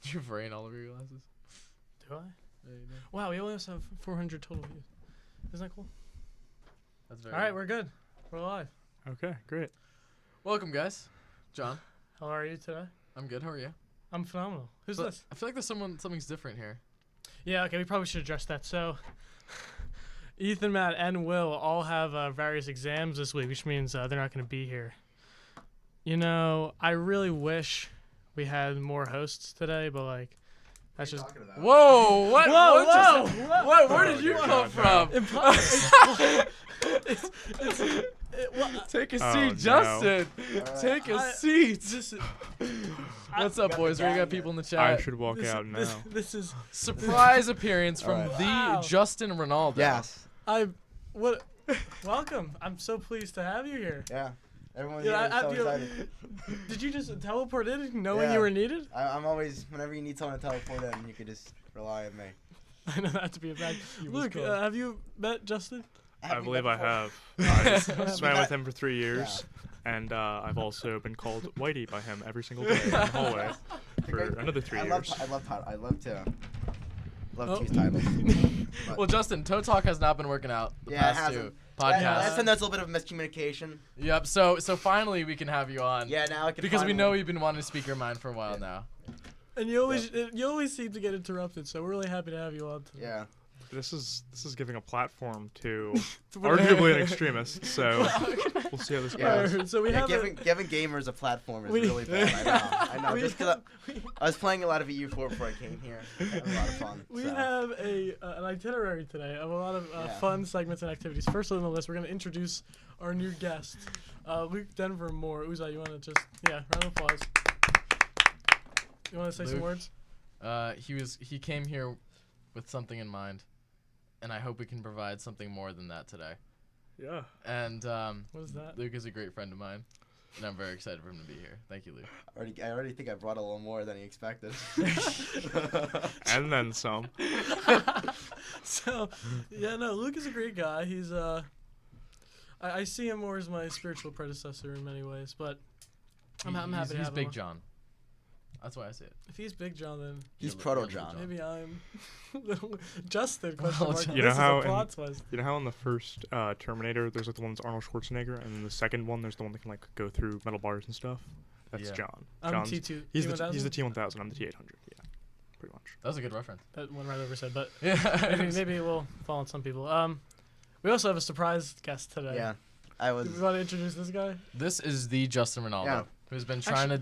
Did you brain all of your glasses? Do I? Yeah, you did. Wow, we only have 400 total views. Isn't that cool? That's very All right, good. we're good. We're live. Okay, great. Welcome, guys. John, How are you today? I'm good. How are you? I'm phenomenal. Who's But this? I feel like there's something's different here. Yeah, okay, we probably should address that. So, Ethan, Matt, and Will all have various exams this week, which means they're not going to be here. You know, I really wish we had more hosts today, but, like, that's just... Whoa! What? Whoa, what just- whoa, What? Where Oh, did you dear come God, from? Take a Oh, seat, no. Justin. Alright. Take a I- seat. This is... What's up, got boys? the We got gang people in the I chat. should walk this, out now. this is... Surprise appearance from Alright. the Wow. Justin Ronaldo. Yes. What... Welcome. I'm so pleased to have you here. Yeah. Everyone Yeah, here is so you know, excited. Did you just teleport in knowing Yeah. you were needed? I'm always, whenever you need someone to teleport in, you could just rely on me. I know that to be a fact. He was Luke, cool. have you met Justin? I you believe met I before? have. I Have swam you with met- him for 3 years, and I've also been called Whitey by him every single day in the hallway for another 3 years. I love to Oh. choose titles. But- Well, Justin, Toe Talk has not been working out the Yeah, it past two hasn't. podcasts. Last time there's a little bit of miscommunication. Yep. So finally we can have you on. Yeah, now I can Because we finally- know you've been wanting to speak your mind for a while now. And you always seem to get interrupted, so we're really happy to have you on today. Yeah. This is giving a platform to What- arguably an extremist. So we'll see how this Yeah. goes. Alright, so we Yeah, have giving gamers a platform is we- really bad. I know. we Just because I was playing a lot of EU4 before I came here. Had a lot of fun. we so. have an itinerary today of a lot of Yeah. fun segments and activities. First on the list, we're going to introduce our new guest, Luke Denver Moore. Uza, you want to just round of applause. You want to say some Luke? words? He came here with something in mind, and I hope we can provide something more than that today. Yeah. And What is that? Luke is a great friend of mine, and I'm very excited for him to be here. Thank you, Luke. I already think I brought a little more than he expected. And then some. So, Luke is a great guy. He's I see him more as my spiritual predecessor in many ways, but I'm happy to He's have him Big on. John. That's why I say it. If he's Big John, then He's Little Proto Little John. maybe I'm little Justin. Question Little mark. John. You know This is how a in- plot twist. You know how in the first Terminator, there's like the one that's Arnold Schwarzenegger, and then the second one, there's the one that can like go through metal bars and stuff. That's Yeah. John. I'm John's- T2. He's T1000? the T1000. I'm the T800. Yeah, pretty much. That was a good reference. That one right over his head, but Yeah. maybe it will fall on some people. We also have a surprise guest today. Yeah. I was. Do we want to introduce this guy? This is the Justin Ronaldo, Yeah. who's been trying to.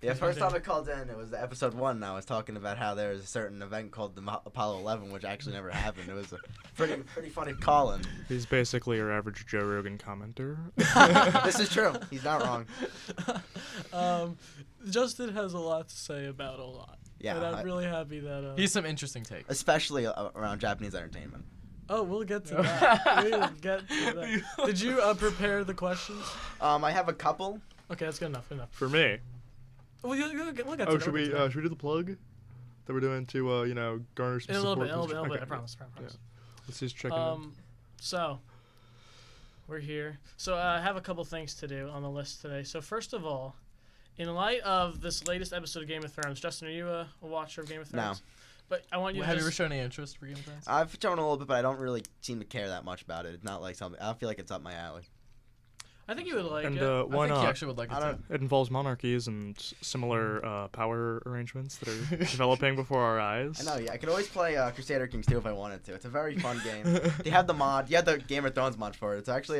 Yeah, He's first my time I called in, it was the episode 1. And I was talking about how there was a certain event called the Apollo 11, which actually never happened. It was a pretty funny call-in. He's basically your average Joe Rogan commenter. This is true. He's not wrong. Justin has a lot to say about a lot. Yeah, And I'm I- really happy that. He's some interesting takes. Especially around Japanese entertainment. Oh, we'll get to that. We'll get to that. Did you prepare the questions? I have a couple. Okay, that's good enough. Good enough. For me. Well, we'll get to Oh, that, should we'll we get to that. should we do the plug that we're doing to garner some In a little support? bit, in a little bit. Okay. I promise. Let's just check it out. So we're here. So I have a couple things to do on the list today. So first of all, in light of this latest episode of Game of Thrones, Justin, are you a watcher of Game of Thrones? No. But I want you to Have you just... ever shown any interest for Game of Thrones? I've shown a little bit, but I don't really seem to care that much about it. It's not like something. I don't feel like it's up my alley. I think you would like And it. why I think not? he actually would like it I too. don't. It involves monarchies and similar power arrangements that are developing before our eyes. I know. Yeah, I could always play Crusader Kings 2 if I wanted to. It's a very fun game. They have the mod. You have the Game of Thrones mod for it. It's actually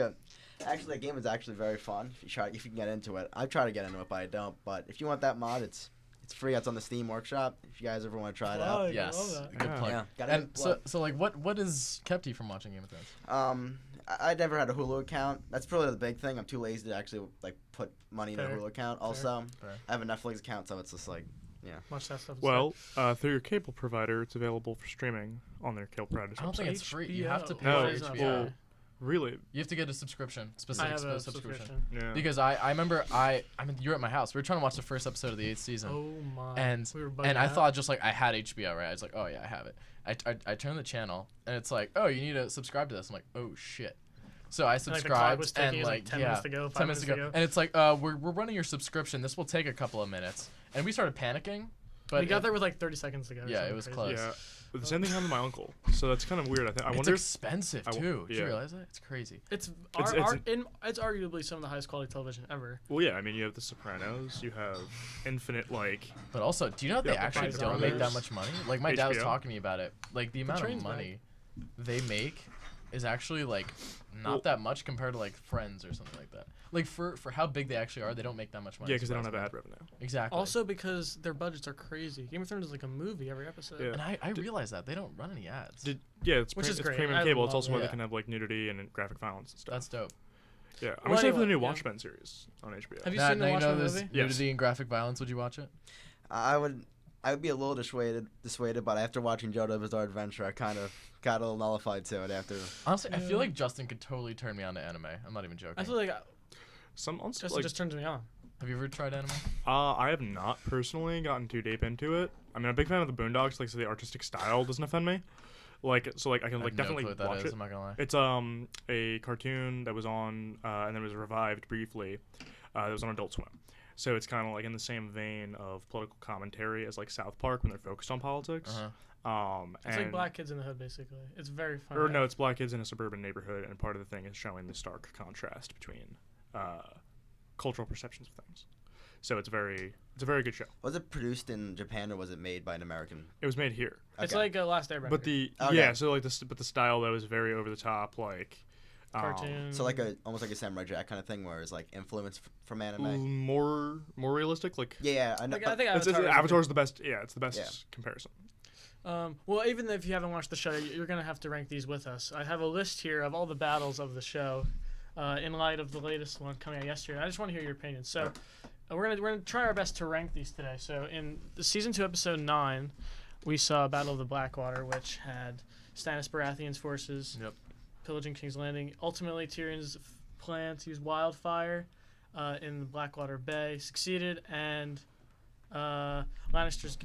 the game is actually very fun if you can get into it. I try to get into it, but I don't. But if you want that mod, it's free. It's on the Steam Workshop. If you guys ever want to try it out. Plug, I love Yes, that. good Yeah. plug. Yeah, gotta And get blood. so like, what has kept you from watching Game of Thrones? I never had a Hulu account. That's probably the big thing. I'm too lazy to actually like put money in a Fair. Hulu account. Also, Fair. I have a Netflix account, so it's just like, Much that stuff. Well, through your cable provider, it's available for streaming on their cable provider's I don't think website. it's free. You have to pay No, for it's HBO. well, really? You have to get a subscription, I specific have a subscription. Yeah. Because I remember you were at my house. We were trying to watch the first episode of the 8th season. Oh my. And we were bugging and I out. thought just like I had HBO, right? I was like, oh yeah, I have it. I turned the channel and it's like, oh, you need to subscribe to this. I'm like, oh shit. So I And, like, the clock subscribed was ticking, and it was, like 10 yeah, minutes to go, 5 10 minutes minutes ago. to go. And it's like, we're running your subscription. This will take a couple of minutes. And we started panicking. But we got there with like 30 seconds to go. or Yeah, something it was crazy. close. Yeah, but the same thing happened to my uncle. So that's kind of weird. I It's wonder. expensive too. Did you yeah. realize that? It's crazy. It's It's- it's arguably some of the highest quality television ever. Well, yeah. I mean, you have The Sopranos. You have Infinite, like. But also, do you know that they Yeah, actually Price don't make that Brothers. much money? Like my dad was HBO? talking to me about it. Like the amount of train's money they make is actually like not Well- that much compared to like Friends or something like that. Like for how big they actually are, they don't make that much money. Yeah, because they don't have surprisingly. ad revenue. Exactly. Also because their budgets are crazy. Game of Thrones is like a movie every episode. Yeah. and I realize that they don't run any ads. Yeah, it's Which is it's great. premium I cable. It's love also where it. they can have like nudity and graphic violence and stuff. That's dope. Yeah, I'm Well, excited for the anyway, new yeah. Watchmen series on HBO. Have you Now, seen the now you know Watchmen there's movie? Yes. nudity and graphic violence. Would you watch it? I would be a little dissuaded, but after watching JoJo's Bizarre Adventure, I kind of got a little nullified to it after. Honestly, I Yeah. feel like Justin could totally turn me on to anime. I'm not even joking. I feel like Some on Justin like, just turns me on. Have you ever tried anime? I have not personally gotten too deep into it. I mean, I'm a big fan of the Boondocks. Like, so the artistic style doesn't offend me. Like, so like I can I like have no definitely clue what that watch is, it. I'm not gonna lie. It's a cartoon that was on and then was revived briefly. That was on Adult Swim. So it's kind of like in the same vein of political commentary as like South Park when they're focused on politics. Uh-huh. It's And like Black Kids in the Hood, basically. It's very fun. Or no, it's black kids in a suburban neighborhood, and part of the thing is showing the stark contrast between cultural perceptions of things. So it's a very good show. Was it produced in Japan or was it made by an American? It was made here, It's Okay. like a Last Airbender. but the Okay. yeah, so like but the style though is very over the top, like cartoon. So like almost like a Samurai Jack kind of thing, where it's like influence from anime. more realistic. Like Yeah, I know. Like, I think it's, Avatar is Avatar's the best. Yeah, it's the best Yeah. comparison. Well, even if you haven't watched the show, you're gonna have to rank these with us. I have a list here of all the battles of the show, in light of the latest one coming out yesterday. I just want to hear your opinion. So, we're gonna try our best to rank these today. So, in the season 2, episode 9, we saw Battle of the Blackwater, which had Stannis Baratheon's forces pillaging King's Landing. Ultimately, Tyrion's plan to use wildfire in the Blackwater Bay succeeded, and Lannisters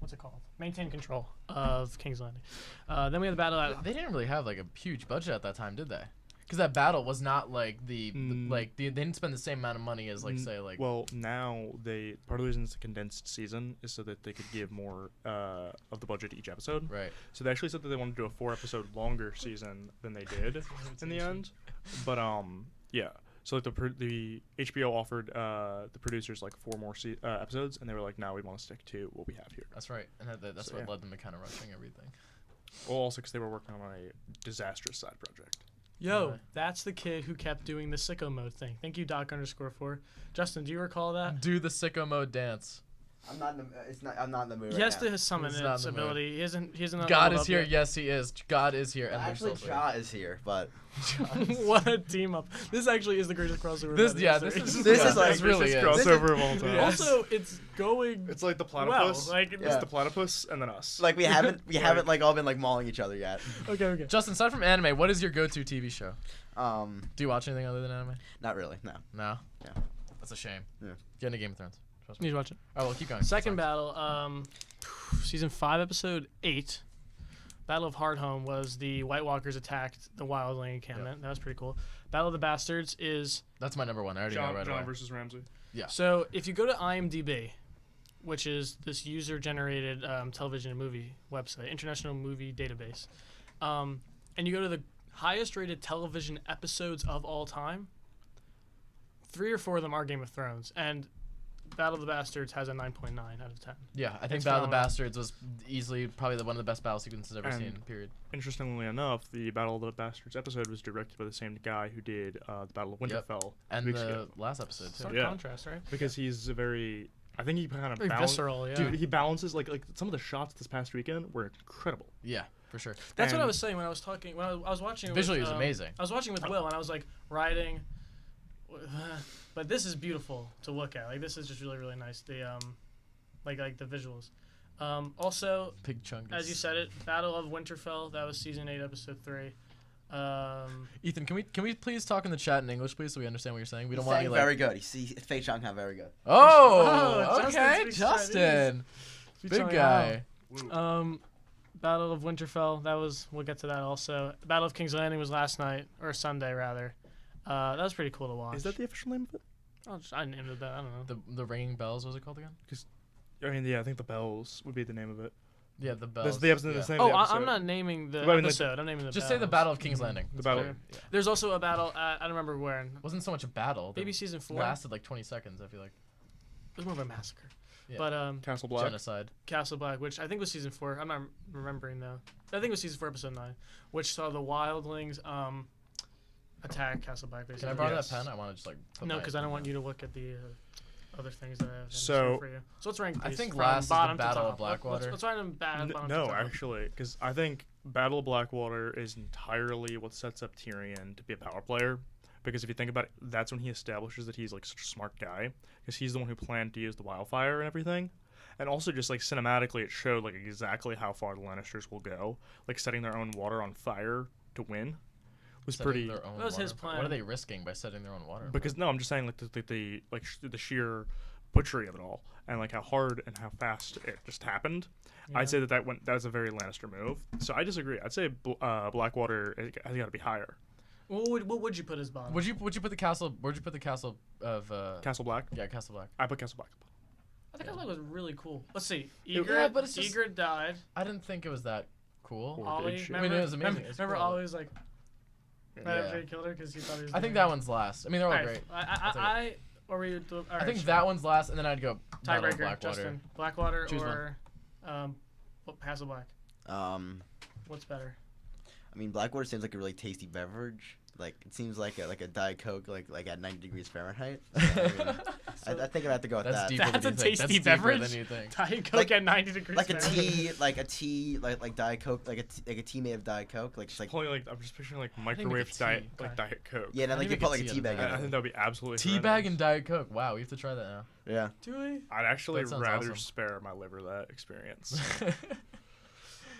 what's it called? Maintain control of King's Landing. Then we had the battle at They didn't really have like a huge budget at that time, did they? Because that battle was not like they didn't spend the same amount of money as like say like Well, now part of the reason it's a condensed season is so that they could give more of the budget to each episode. right. So they actually said that they wanted to do a 4-episode longer season than they did in the end. But yeah. So like the HBO offered the producers like 4 more episodes, and they were like, "No, we want to stick to what we have here." That's right, and that's So, what yeah. led them to kind of rushing everything. Well, also because they were working on a disastrous side project. Yo, Right. that's the kid who kept doing the sicko mode thing. Thank you, Doc_4. Justin, do you recall that? Do the sicko mode dance. I'm not in the. I'm not in the mood. He right has now. to summon He's not its in the mood. ability. He isn't. God leveled is up here. yet. Yes, he is. God is here. And Actually, there's Ja is here, but What a team up! This actually is the greatest crossover. This in yeah, history. this is This yeah, is like- this really This is. crossover of all time. Yeah. Also, it's going It's like the well. platypus. Like, Yeah. It's the platypus and then us. like we haven't like all been like mauling each other yet. okay. Justin, aside from anime, what is your go-to TV show? Um, Do you watch anything other than anime? not really. No. No. Yeah. That's a shame. Yeah. Get into Game of Thrones. Trust me. Need to watch it. Oh well, keep going. Second Sorry. battle, season 5, episode 8, Battle of Hardhome was the White Walkers attacked the Wildling encampment. That was pretty cool. Battle of the Bastards is That's my number one. I already know right John away. versus Ramsey. so if you go to IMDb, which is this user-generated television and movie website, International Movie Database, and you go to the highest-rated television episodes of all time, 3 or 4 of them are Game of Thrones, and Battle of the Bastards has a 9.9 out of 10. Yeah, I think It's Battle of the phenomenal. Bastards was easily probably one of the best battle sequences I've ever And- seen. Period. Interestingly enough, the Battle of the Bastards episode was directed by the same guy who did the Battle of Yep. Winterfell And weeks the ago. last episode too. Stark Yeah. contrast, right? Because he's a very, I think he kind of Very visceral, yeah. Dude, he balances like some of the shots this past weekend were incredible. Yeah, for sure. That's what I And- was saying when I was talking. When I was watching. It Visually, with, it was amazing. I was watching with Will, and I was like riding. But this is beautiful to look at. Like this is just really, really nice. The like the visuals. Also, Big chunk. as you said it, Battle of Winterfell. That was season 8, episode 3. Ethan, can we please talk in the chat in English, please, so we understand what you're saying? We don't He's want saying any like. very good. He's Fei Changhan very good. Oh, Oh, Justin okay, speaks Justin. Speaks Big on guy. Battle of Winterfell. That was. We'll get to that also. Battle of King's Landing was last night or Sunday rather. That was pretty cool to watch. Is that the official name of it? I named it that. I don't know. The ringing bells. What was it called again? I mean, yeah, I think the Bells would be the name of it. Yeah, the That's bells. the episode. yeah. That's the name Oh, of the episode. I'm not naming the I mean, like, episode. I'm naming the Just say the battles. Battle of King's Landing. The battle. Okay. Yeah. There's also a battle at, I don't remember where. It wasn't so much a battle. Maybe It season 4. lasted like 20 seconds. I feel like It was more of a massacre. Yeah. But Castle Black. genocide. Castle Black, which I think was season 4. I'm not remembering though. I think it was season 4, episode 9, which saw the wildlings attack Castle Black. Can Basically. I borrow Yes. that pen? I want to just like. Put No, my- because I don't want you to look at the other things that I have. in So- store for you. So let's rank I these think from last is the bottom to Battle of top. Blackwater. Let's rank them bottom No, to top. actually, because I think Battle of Blackwater is entirely what sets up Tyrion to be a power player. Because if you think about it, that's when he establishes that he's like such a smart guy. Because he's the one who planned to use the wildfire and everything. And also just like cinematically, it showed like exactly how far the Lannisters will go. Like setting their own water on fire to win was setting pretty. Their own That was his water. What plan. are they risking by setting their own water? Because no, I'm just saying like the sheer butchery of it all and like how hard and how fast it just happened. I'd say that was a very Lannister move. So I disagree. I'd say Blackwater has got to be higher. What would you put as bottom? Would you put the castle? Where'd you put the castle of? Castle Black. Yeah, Castle Black. I put Castle Black. I think Castle Black was really cool. Let's see. Yeah, Ygritte, but it's just- Ygritte died. I didn't think it was that cool. Or Ollie, did she? remember, I mean, it was amazing. It's remember cool. Ollie was like, right Yeah. after he killed her because he thought he was. I think doing that it. one's last. I mean, they're all Alright, great. or we. All I right, think sure. that one's last, and then I'd go Battle of tiebreaker. Blackwater. Justin, Blackwater Choose or Castle Black. What's better? I mean, Blackwater seems like a really tasty beverage. Like it seems like a Diet Coke, like at 90 degrees Fahrenheit. So, I mean, I think I have to go with That's that. deeper That's than a you think. tasty That's deeper beverage? than you think. Diet Coke Like- at 90 degrees. Like a Fahrenheit. tea, like Diet Coke, like a tea made of Diet Coke, like just like Pulling like I'm just picturing like think we microwave could diet tea. like Okay. Diet Coke. yeah, and then I like think you we put could like a tea tea in bag that. in I think it. that would be absolutely Teabag horrendous. and Diet Coke. Wow, we have to try that now. Yeah. Do we? I'd actually That sounds rather awesome. spare my liver that experience.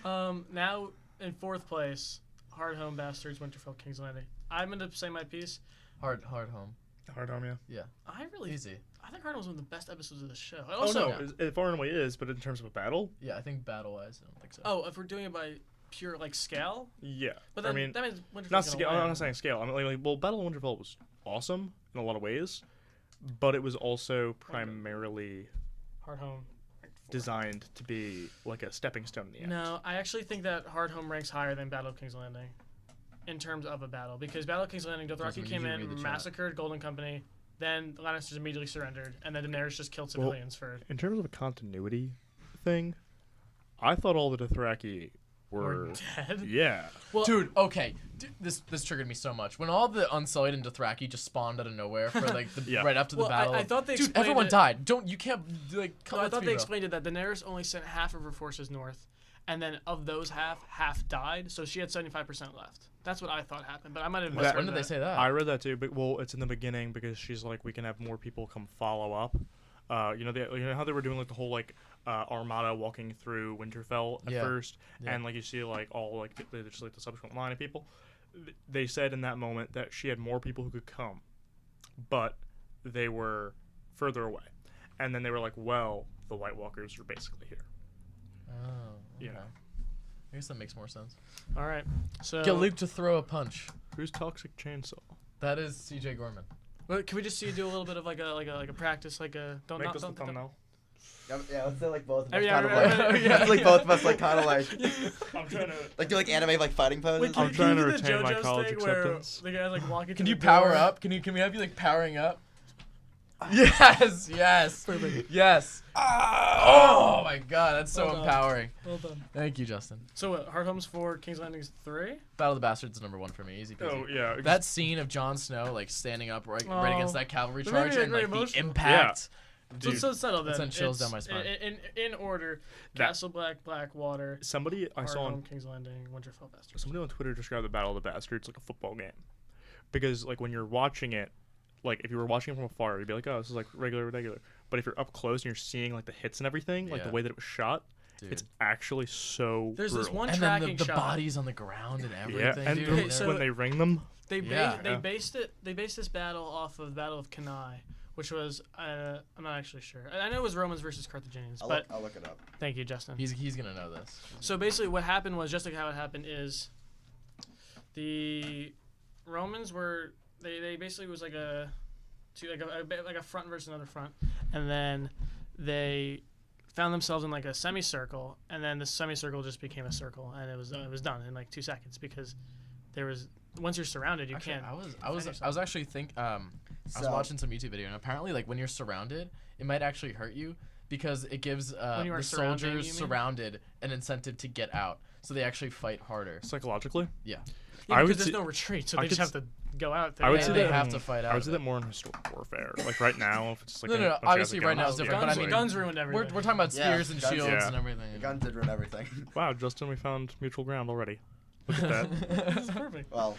Now in 4th place, Hard Home Bastards, Winterfell, King's Landing. I'm gonna say my piece. hard home. Hard on you. Yeah, I really, easy. I think Hard Home was one of the best episodes of the show. Oh Also, no, it far and away is, but in terms of a battle, Yeah, I think battle wise, I don't think so. oh, if we're doing it by pure like scale, yeah. but then I mean, that means Winterfell's not gonna scale. win. I'm not saying scale. I mean, like, well, Battle of Winterfell was awesome in a lot of ways, but it was also primarily Hard Home. ranked 4. designed to be like a stepping stone in the end. No, I actually think that Hard Home ranks higher than Battle of King's Landing, in terms of a battle, because Battle of King's Landing, Dothraki Justin, came you in, read the chat. massacred Golden Company, then the Lannisters immediately surrendered, and then Daenerys just killed civilians for. In terms of a continuity thing, I thought all the Dothraki were Dead. yeah. Well, Dude, okay. This triggered me so much. When all the Unsullied and Dothraki just spawned out of nowhere for like the Yeah. right after the Well, battle. I thought they Dude, explained everyone it- died. You can't like. No, I let's thought be they real. explained it that Daenerys only sent half of her forces north, and then of those half died, so she had 75% left. That's what I thought happened, but I might have That- misread When did they that. say that? I read that too, but well, it's in the beginning because she's like, we can have more people come follow up. You know how they were doing like the whole like armada walking through Winterfell at Yeah. first, Yeah. and like you see like all like just like the subsequent line of people. They said in that moment that she had more people who could come, but they were further away, and then they were like, well, the White Walkers are basically here. Oh, You okay. know. I guess that makes more sense. All right, so Get Luke to throw a punch. Who's Toxic Chainsaw? That is C.J. Gorman. well, can we just see you do a little bit of like a practice, like a don't Make not this the don't- thumbnail. Yeah, let's say like both of I us mean, kind of I- like, I- let's like both of us like kind of like I'm trying to. like do like anime like fighting poses. Wait, can, I'm can trying you to do the retain my JoJo's college thing where acceptance. the guy's like walking? Can to you the power door? up? Can we have you like powering up? Yes, yes, yes. Oh my God, that's so Well done. empowering. Well done. Thank you, Justin. So what? Hard Home's 4, King's Landing's 3. Battle of the Bastards is number 1 for me. Easy peasy. Oh yeah. That scene of Jon Snow like standing up right against Oh. that cavalry That made charge me and very like the emotional. impact. So, Dude, so settle then. sent chills It's down my spine. In order: That- Castle Black, Blackwater, somebody I Hard saw on Home, King's Landing, Winterfell, Bastards. somebody on Twitter described the Battle of the Bastards like a football game, because like when you're watching it, like if you were watching it from afar, you'd be like, oh, this is like regular. But if you're up close and you're seeing like the hits and everything, like the Yeah. way that it was shot, Dude. it's actually so. There's this brutal. one and then tracking the shot. bodies on the ground and Yeah, everything, and dude. Okay, and so- when they ring them, They Yeah. Yeah. based this battle off of the Battle of Cannae, which was I'm not actually sure. I know it was Romans versus Carthaginians, but I'll look it up. thank you, Justin. he's gonna know this. So basically, what happened was just like how it happened is the Romans were they basically was like a front versus another front, and then they found themselves in like a semicircle, and then the semicircle just became a circle, and it was done in like 2 seconds because there was once you're surrounded, you Actually, can't. I was actually I was watching some YouTube video, and apparently, like when you're surrounded, it might actually hurt you because it gives When you are the surrounding, soldiers you mean? surrounded an incentive to get out, so they actually fight harder. Psychologically, Yeah, I would because there's see- no retreat, so I they just could have to go out there. I would Yeah, say they that have in- to fight I out would of say it. that more in historic warfare. Like right now, if it's just like No, a no, bunch of guys obviously with right now guns, it's different, but Guns, I mean, guns ruined everything. We're talking about Yeah, spears and guns- shields Yeah. and everything. The guns did ruin everything. Wow, Justin, we found mutual ground already. Look at that. This is perfect. Well,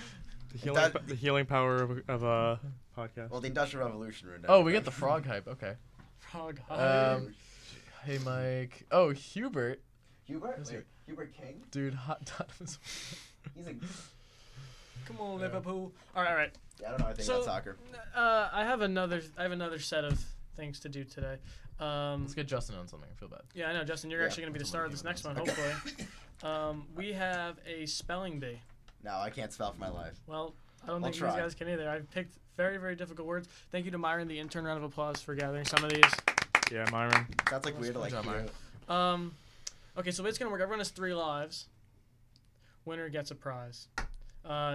The healing power of a podcast. well, the Industrial Revolution ruined Oh, we get everything. the frog hype. Okay. Frog. Hey, Mike. Oh, Hubert. Hubert? Is Wait, it- Hubert King? Dude, hot dogs. He's a. Come on, Liverpool. All right. Yeah, I don't know anything So- about soccer. I have another set of things to do today. Let's get Justin on something. I feel bad. Yeah, I know, Justin. You're Yeah, actually gonna be the that's star what of this we're next one, doing. hopefully. We have a spelling bee. No, I can't spell for my life. Well, I don't I'll think try. these guys can either. I've picked very, very difficult words. Thank you to Myron, the intern. Round of applause for gathering some of these. Yeah, Myron. Sounds like weird to like Good job, hear. Myron. Okay, so it's gonna work. Everyone has 3 lives. Winner gets a prize.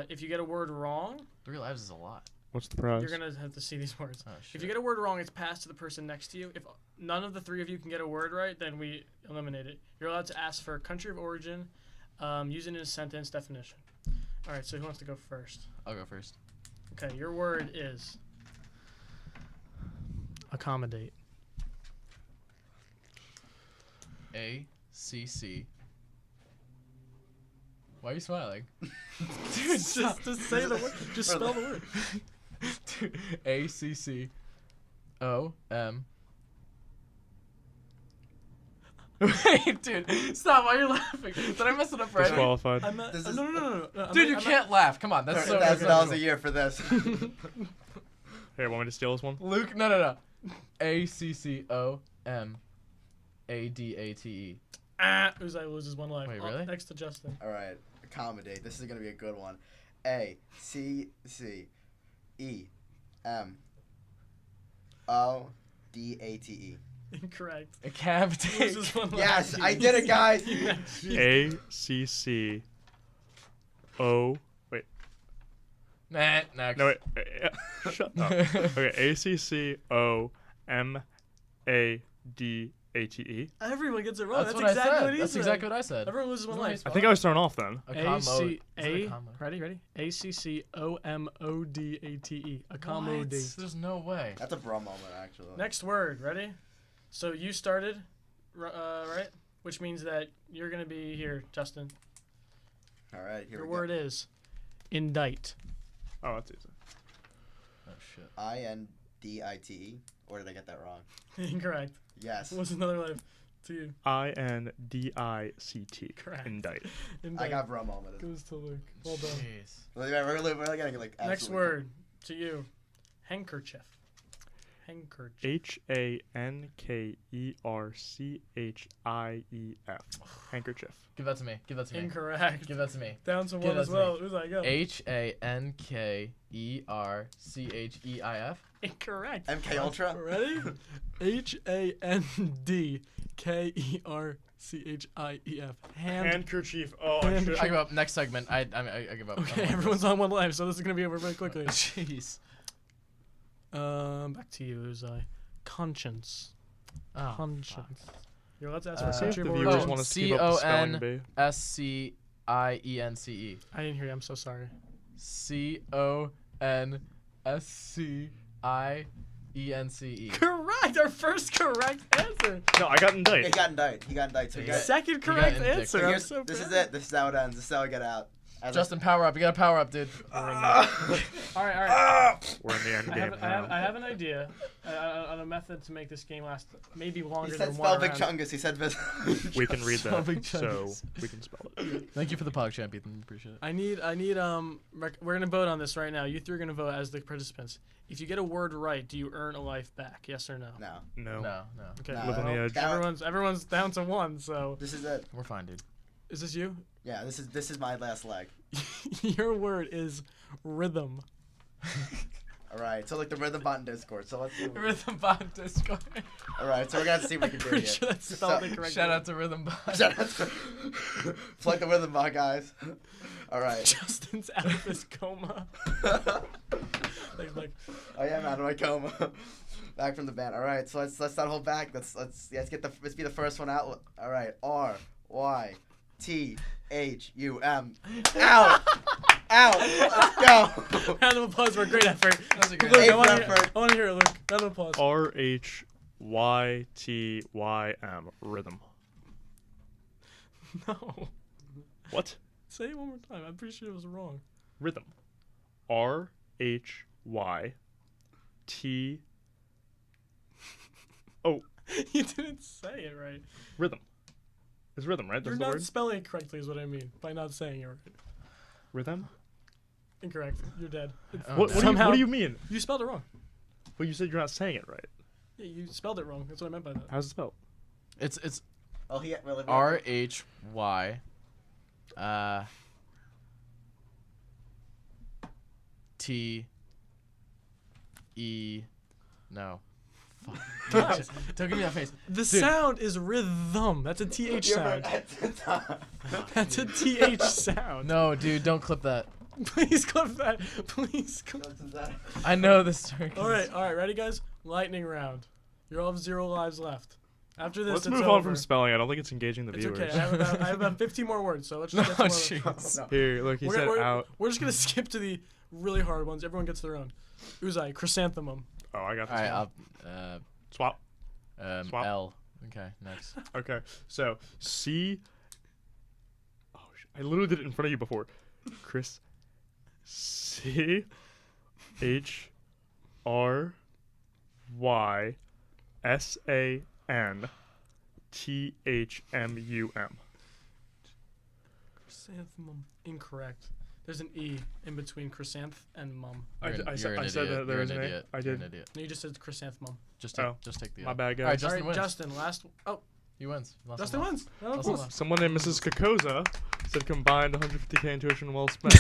If you get a word wrong, 3 lives is a lot. What's the prize? you're gonna have to see these words. Oh, shit. If you get a word wrong, it's passed to the person next to you. If none of the 3 of you can get a word right, then we eliminate it. You're allowed to ask for country of origin, use it in a sentence definition. All right, so who wants to go first? I'll go first. Okay, your word is accommodate. ACC. Why are you smiling? Dude, just say the word. Just spell the word. Dude, ACCOM. Wait, dude, stop! Why are you laughing? Did I mess it up already? Disqualified. I'm not, This no, is- no, no, no. Dude, you can't laugh. Come on, that's so $30,000 a good. year for this. Here, want me to steal this one? Luke, no. ACCOMADATE. Uzai loses 1 life. Wait, Oh, really? next to Justin. All right, accommodate. This is gonna be a good one. ACCEMODATE. Incorrect. A cab Loses 1 life. Yes, I did it, guys. ACC. O. Wait. Nah, next. No, wait. Shut up. Okay. ACCOMADATE. Everyone gets it wrong. That's That's, what exactly I said. what he That's said. exactly what I said. Everyone loses 1 Isn't that life. I think I was thrown off then. Accommodate. Ready? ACCOMODATE. Accommodate. What? There's no way. That's a bro moment, actually. Next word. Ready? So you started, right? Which means that you're gonna be here, Justin. All right, here Your we word is indict. Oh, that's easy. Oh shit. go. INDITE. Or did I get that wrong? Incorrect. Yes. What's another life to you? INDICT. Correct. Indict. I Indict. got bro moment. Goes to Luke. Well done. Jeez. We're really gonna get like. Next absolutely- word to you. Handkerchief. Handkerchief. HANKERCHIEF. Handkerchief. Give that to me. Give that to me. Incorrect. Give that to me. Down to Give 1 that as to well. Uzai, go. HANKERCHEIF. Incorrect. MK Ultra. Ready? HANDKERCHIEF. Handkerchief. Oh, Hand- shit. I give up. Next segment. I give up. Okay, I don't like everyone's on 1 life, so this is gonna be over very quickly. this. Jeez. Back to you, Uzai. Conscience. Oh, Conscience. You're allowed to ask Uh, for See if country the of viewers origin. want us to keep up the spelling bee. SCIENCE. I didn't hear you. I'm so sorry. CONSCIENCE. Correct. Our first correct answer. No, I got He indict. got indicted. He got indicted. So You you got- got, Second correct indict. answer. so I'm here's- so this is proud. it. This is how it ends. This is how I get out. As Justin, power up. You gotta power up, dude. All right. We're in the end I game have now. an idea on a method to make this game last maybe he longer said than spell 1 Big round. Chungus. He said vis. We can read that, Solving so Chinese. we can spell it. Thank you for the pog champ, Ethan. Appreciate it. I need we're gonna vote on this right now. You 3 are gonna vote as the participants. If you get a word right, do you earn a life back? Yes or no? No. No. No. Okay. No. Live on the well, edge. Everyone's down to 1. So This is it. We're fine, dude. is this you? Yeah. This is my last leg. Your word is rhythm. All right, so like the Rhythm Bot in Discord. So let's see. Rhythm Bot Discord. All right, so we're gonna see what we can do Pretty here. sure that's spelled So- incorrectly. Shout out to Rhythm Bot. Shout out to plug the Rhythm Bot, guys. All right. Justin's out of his coma. like I am out of my coma. Back from the band. All right, so let's not hold back. Let's be the first one out. All right, RYTHUM. Ow! Ow! Let's go. round of applause for a great effort. That was a great Luke, I effort. want to hear it, Luke. Round of applause. RHYTYM. Rhythm. No. What? Say it one more time. I'm pretty sure it was wrong. Rhythm. RHYT. Oh, You didn't say it right. rhythm. It's rhythm, right? You're That's the not word. spelling it correctly is what I mean by not saying it right. Rhythm. Incorrect. You're dead. Oh, What, no. what, do you, Somehow- what do you mean? You spelled it wrong. Well, you said you're not saying it right. Yeah, you spelled it wrong. That's what I meant by that. How's it spelled? It's Oh, he really. RHY. T. E. No. Fuck. Guys, Don't give me that face. the sound is rhythm. That's a TH sound. That's a TH sound. No, dude, don't clip that. Please clip that. Please clip. I know this story. All right, ready, guys? Lightning round. You all have 0 lives left. After this, Let's it's move over. on from spelling. I don't think it's engaging the It's viewers. okay. I have about 15 more words, so let's No, just get to one of them. jeez. Here, look, he said out. We're just gonna skip to the really hard ones. Everyone gets their own. Uzai, chrysanthemum. Oh, I got All this right, one. I'll Swap. Swap. L. Okay, next. Okay, so C. Oh, I literally did it in front of you before. Chris. C. H. R. Y. S. A. N. T. H. M. U. M. Chrysanthemum. Incorrect. There's an E in between chrysanth and mum. I You're said an that idiot. there You're was an an A. idiot. I You're did. an idiot. No, you just said chrysanthemum. Just take, Oh. just take the My L. bad, All right, guys. Justin All right, wins. Justin, last. Oh, He wins. Lost Justin him. wins. Round of Awesome. applause. Someone named Mrs. Kokoza said combined 150k in tuition well spent.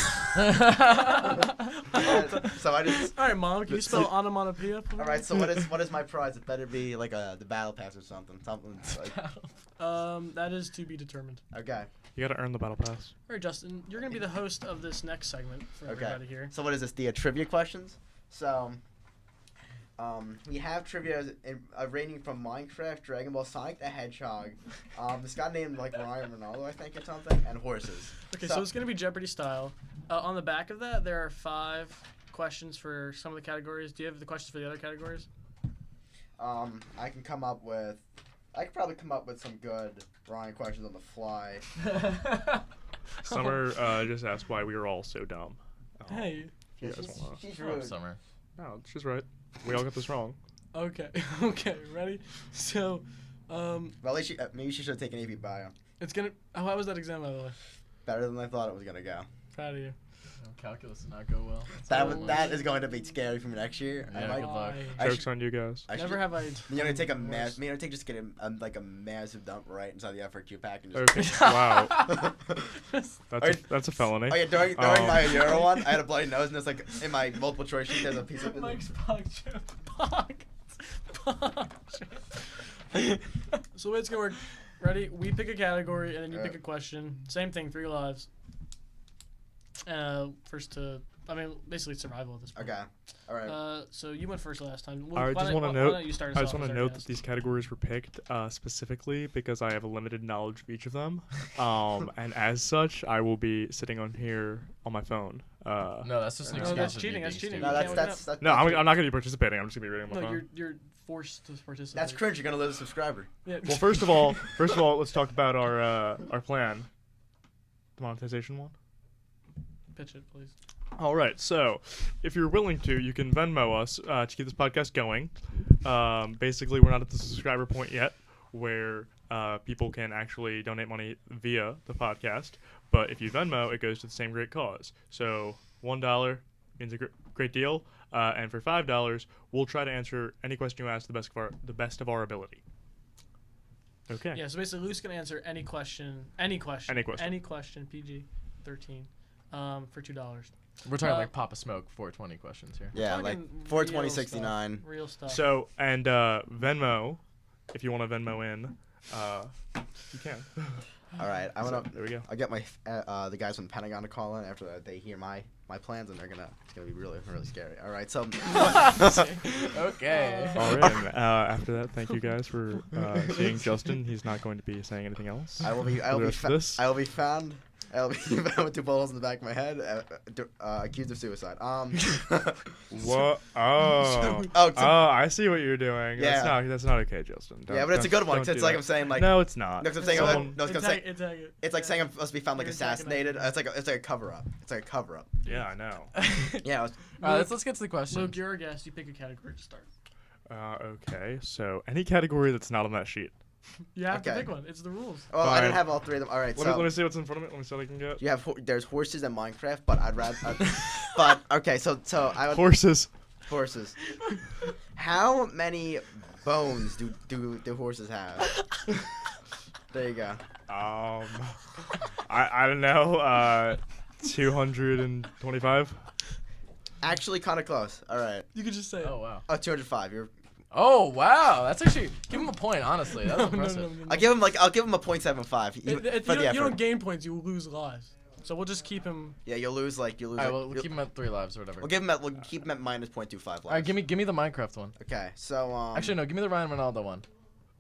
So I just. All right, Mom, can you spell onomatopoeia? All right. So what is my prize? It better be like the battle pass or something. Something like. That is to be determined. Okay. You gotta earn the battle pass. All right, Justin, you're gonna be the host of this next segment for Okay. everybody here. So what is this? The trivia questions. So. We have trivia ranging from Minecraft, Dragon Ball, Sonic the Hedgehog, this guy named like Ryan Ronaldo, I think, or something, and horses. Okay, so it's gonna be Jeopardy style. On the back of that, there are 5 questions for some of the categories. Do you have the questions for the other categories? I could probably come up with some good Ryan questions on the fly. Summer just asked why we were all so dumb. Oh, Hey. you guys wanna- She's Shut up, rude. Summer. No, she's right. We all got this wrong. Okay. Okay. Ready? So, Well, at least maybe she should have taken AP Bio. it's gonna. Oh, how was that exam, by the way? Better than I thought it was gonna go. Proud of you. No, calculus did not go well. That is going to be scary for me next year. Yeah, I might, good luck. I Joke's should- on you guys. I Never should, have I. You're gonna take a done mass. worse. You're gonna take just get a massive dump right inside the FRQ pack and Okay. just. Wow. Oh That's a felony. yeah, during my Euro one, I had a bloody nose, and it's like in my multiple choice sheet, there's a piece of it. Mike's pog. So the way it's gonna work. Ready? We pick a category and then you pick a question. Same thing, 3 lives. First to, basically survival at this point. Okay. All right. So you went first last time. I just want to Why note. don't you start us I just off want as to our note that guest? these categories were picked specifically because I have a limited knowledge of each of them, and as such, I will be sitting on here on my phone. No, that's just an No, excuse. that's of cheating, you that's being cheating. stupid. no, you that's can't No, I'm not going to be participating. I'm just going to be reading my No, phone. you're forced to participate. That's cringe. You're gonna lose a subscriber. Yeah. Well, first of all, let's talk about our plan. The monetization one. Pitch it, please. All right, so if you're willing to, you can Venmo us to keep this podcast going. Basically, we're not at the subscriber point yet where people can actually donate money via the podcast. But if you Venmo, it goes to the same great cause. So $1 means a great deal, and for $5, we'll try to answer any question you ask to the best of our ability. Okay. Yeah, so basically Luke's gonna answer any question, PG-13, for $2. We're talking Uh, like Papa Smoke 420 questions here. Yeah, like Talking 420, real stuff. 69. Real stuff. So and Venmo, if you want to Venmo in, you can. All right, I'm gonna. There we go. I'll get my the guys from the Pentagon to call in after they hear my plans, and it's gonna be really scary. All right, so Okay. All right. And, after that, thank you guys for seeing Justin. He's not going to be saying anything else. I will be for the rest of this. I will be found with 2 bullet holes in the back of my head, accused of suicide. What? Oh. Oh, I see what you're doing. Yeah. That's not okay, Justin. yeah, but it's a good one. 'Cause don't it's do like that. I'm saying like No, it's not. No, 'cause I'm saying Someone- no, 'cause I'm saying It's it's like saying I'm supposed to be found like You're attacking assassinated. my- It's like a cover up. It's like a cover up. Yeah, I know. Yeah. All right, let's get to the question. Luke, you're a guest. You pick a category to start. Okay, so any category that's not on that sheet. You have to Okay. pick one. It's the rules. Well, I Fine. didn't have all 3 of them. All right, Let me see what's in front of me. Let me see what I can get. you have there's horses and Minecraft, but I'd rather. But okay, so I would Horses. horses. How many bones do horses have? There you go. I don't know. 225. Actually, kind of close. All right. You could just say. Oh wow. 205. You're. Oh wow. That's actually give him a point. Honestly, that was impressive. I'll give him a 0.75. You for the you effort. don't gain points. You lose lives. So we'll just keep him. Yeah, you'll lose. All right, well, we'll keep him at 3 lives or whatever. We'll keep him at minus 0.25 lives. All right, give me the Minecraft one. Okay, so Actually, no, give me the Ryan Ronaldo one.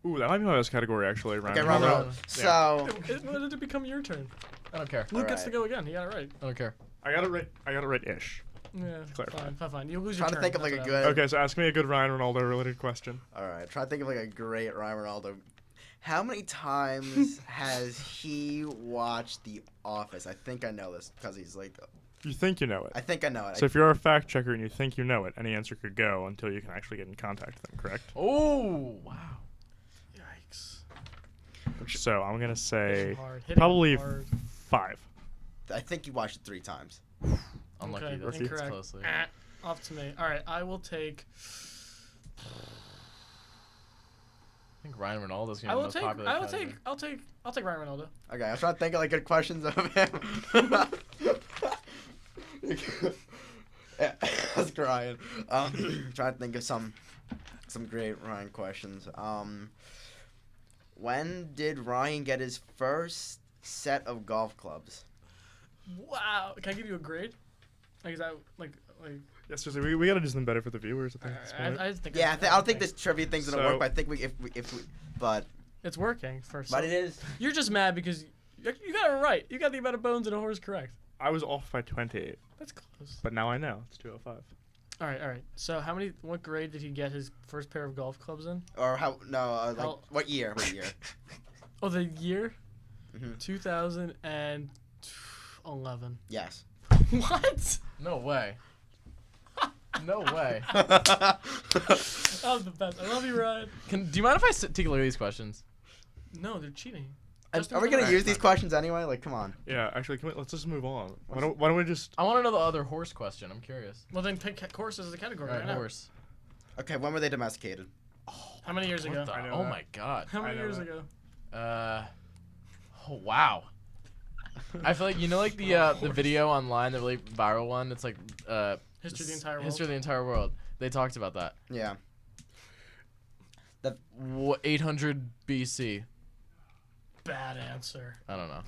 Ooh, that might be my best category actually. Okay, Ryan Ronaldo. Ronaldo. So When did it become your turn? I don't care. Luke gets to Alright. go again. He got it right. I don't care. I got it right ish. Yeah. Clarify. Fine. You lose your trying to turn. think of like a That's good. Okay, so ask me a good Ryan Ronaldo related question. All right, try to think of like a great Ryan Ronaldo. How many times has he watched The Office? I think I know this because he's like. You think you know it. I think I know it. So if you're a fact checker and you think you know it, any answer could go until you can actually get in contact with them, correct? Oh wow. Yikes. So I'm gonna Hit say him hard. Hit him probably hard. 5. I think you watched it 3 times. Unlucky. Okay, That's incorrect. closely. Off to me. All right, I will take. I think Ryan Ronaldo's gonna I be the will most take. popular. I will category. take. I'll take Ryan Ronaldo. Okay, I was trying to think of like good questions of him. Yeah, I was crying. Trying to think of some great Ryan questions. When did Ryan get his first set of golf clubs? Wow. Can I give you a grade? Like is that like? Yes, seriously, we gotta do something better for the viewers. I think. at this point. I just think. Yeah, I don't think this trivia thing's gonna So- work. But I think but It's working first. it is. You're just mad because you got it right. You got the amount of bones in a horse correct. I was off by 28, That's close. but now I know it's 205. All right. So what grade did he get his first pair of golf clubs in? Or how? No, like How- what year? What year? Oh, the year? Mhm. 2011. Yes. What? No way. No way. That was the best. I love you, Ryan. Do you mind if I take a look at these questions? No, they're cheating. Are Justin's we gonna gonna- use these questions anyway? Like, come on. Yeah, actually, let's just move on. Why don't we just? I want to know the other horse question. I'm curious. Well, then pick horses as a category. All right, right now. horse. Okay, when were they domesticated? How many years ago? What the- I know oh that. my god. How I many know years that. ago? Oh wow. I feel like like the video online, the really viral one. It's like History of the entire world. History of the entire world. They talked about that. Yeah. 800 BC. Bad answer. I don't know.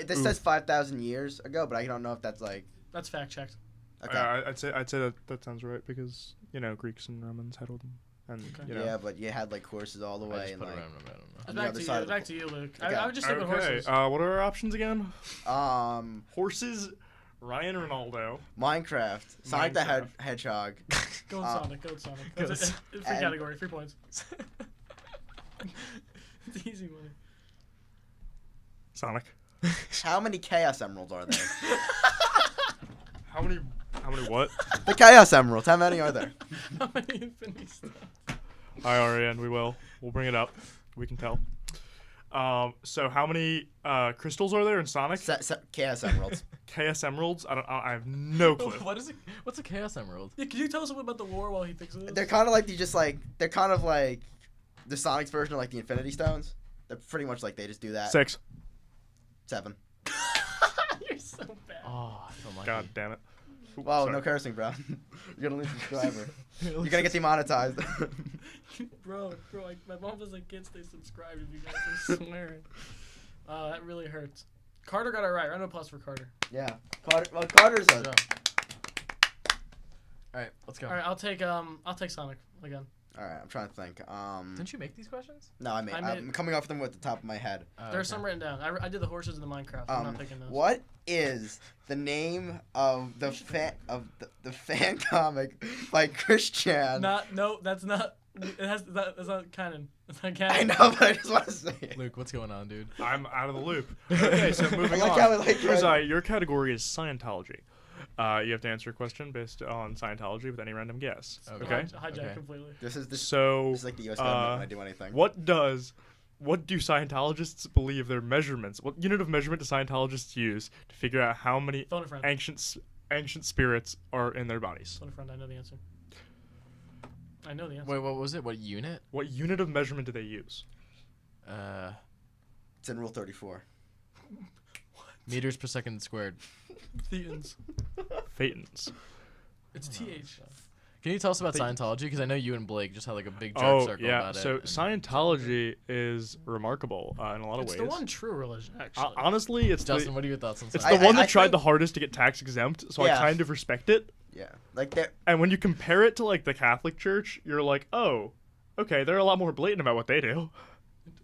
This says 5,000 years ago, but I don't know if that's like. That's fact checked. Okay. I'd say that sounds right because Greeks and Romans had them, and Okay. Yeah, but you had like horses all the I way just and put like. random. I don't know. On the other side of the Back to you, Luke. Okay. I would just stick with Okay. horses. What are our options again? Um, Horses, Ryan Ronaldo. Minecraft, Sonic the Minecraft. Hedgehog. Go with Sonic. Go with Sonic. That's it. Free And- category. 3 points. It's easy money. Sonic. How many Chaos Emeralds are there? How many what? The Chaos Emeralds. How many are there? How many Infinity Stones? Hi, Ariane. We'll bring it up. We can tell. So how many crystals are there in Sonic? Chaos Emeralds. Chaos Emeralds? I have no clue. What is it? What's a chaos emerald? Yeah, can you tell us a little about the lore while he thinks of this? They're kind of like they're kind of like the Sonic's version of like the Infinity Stones. They're pretty much like they just do that. 6. 7. You're so bad. Oh, I feel lucky. God damn it. Whoa, sorry. no cursing, bro. You're gonna lose a subscriber. You're gonna get demonetized. bro, like, my mom was like, kids, stay subscribed if you guys are swearing. That really hurts. Carter got it right. Round of applause for Carter. Yeah. Carter's Good a. job. All right, let's go. All right, I'll take Sonic again. All right, I'm trying to think. Didn't you make these questions? No, I'm coming off them with the top of my head. There's some written down. I did the horses in the Minecraft. I'm not picking those. What is the name of the fan comic by Christian? That's not. That's not canon. That's not I canon. know, but I just want to say it. Luke, what's going on, dude? I'm out of the loop. Okay, so moving I like on. how it, like, Rizai, your category is Scientology. You have to answer a question based on Scientology with any random guess. Okay. Hijack Okay. completely. This is So, like the U.S. government when I do anything. what do Scientologists believe their measurements? What unit of measurement do Scientologists use to figure out how many Phone a friend. ancient spirits are in their bodies? Phone a friend. I know the answer. I know the answer. Wait, what was it? What unit? What unit of measurement do they use? It's in Rule 34. Meters per second squared. Thetans. Thetans. It's TH. Can you tell us about They- Scientology? Because I know you and Blake just had like a big joke Oh circle yeah. about it. So and- Scientology is remarkable in a lot of It's ways. the one true religion, actually. Honestly, it's Justin, the, what are your thoughts on it's Scientology? the one that I tried think- the hardest to get tax exempt. So I Yeah. kind of respect it. Yeah, like they're And when you compare it to like the Catholic Church, you're like, oh, okay, they're a lot more blatant about what they do.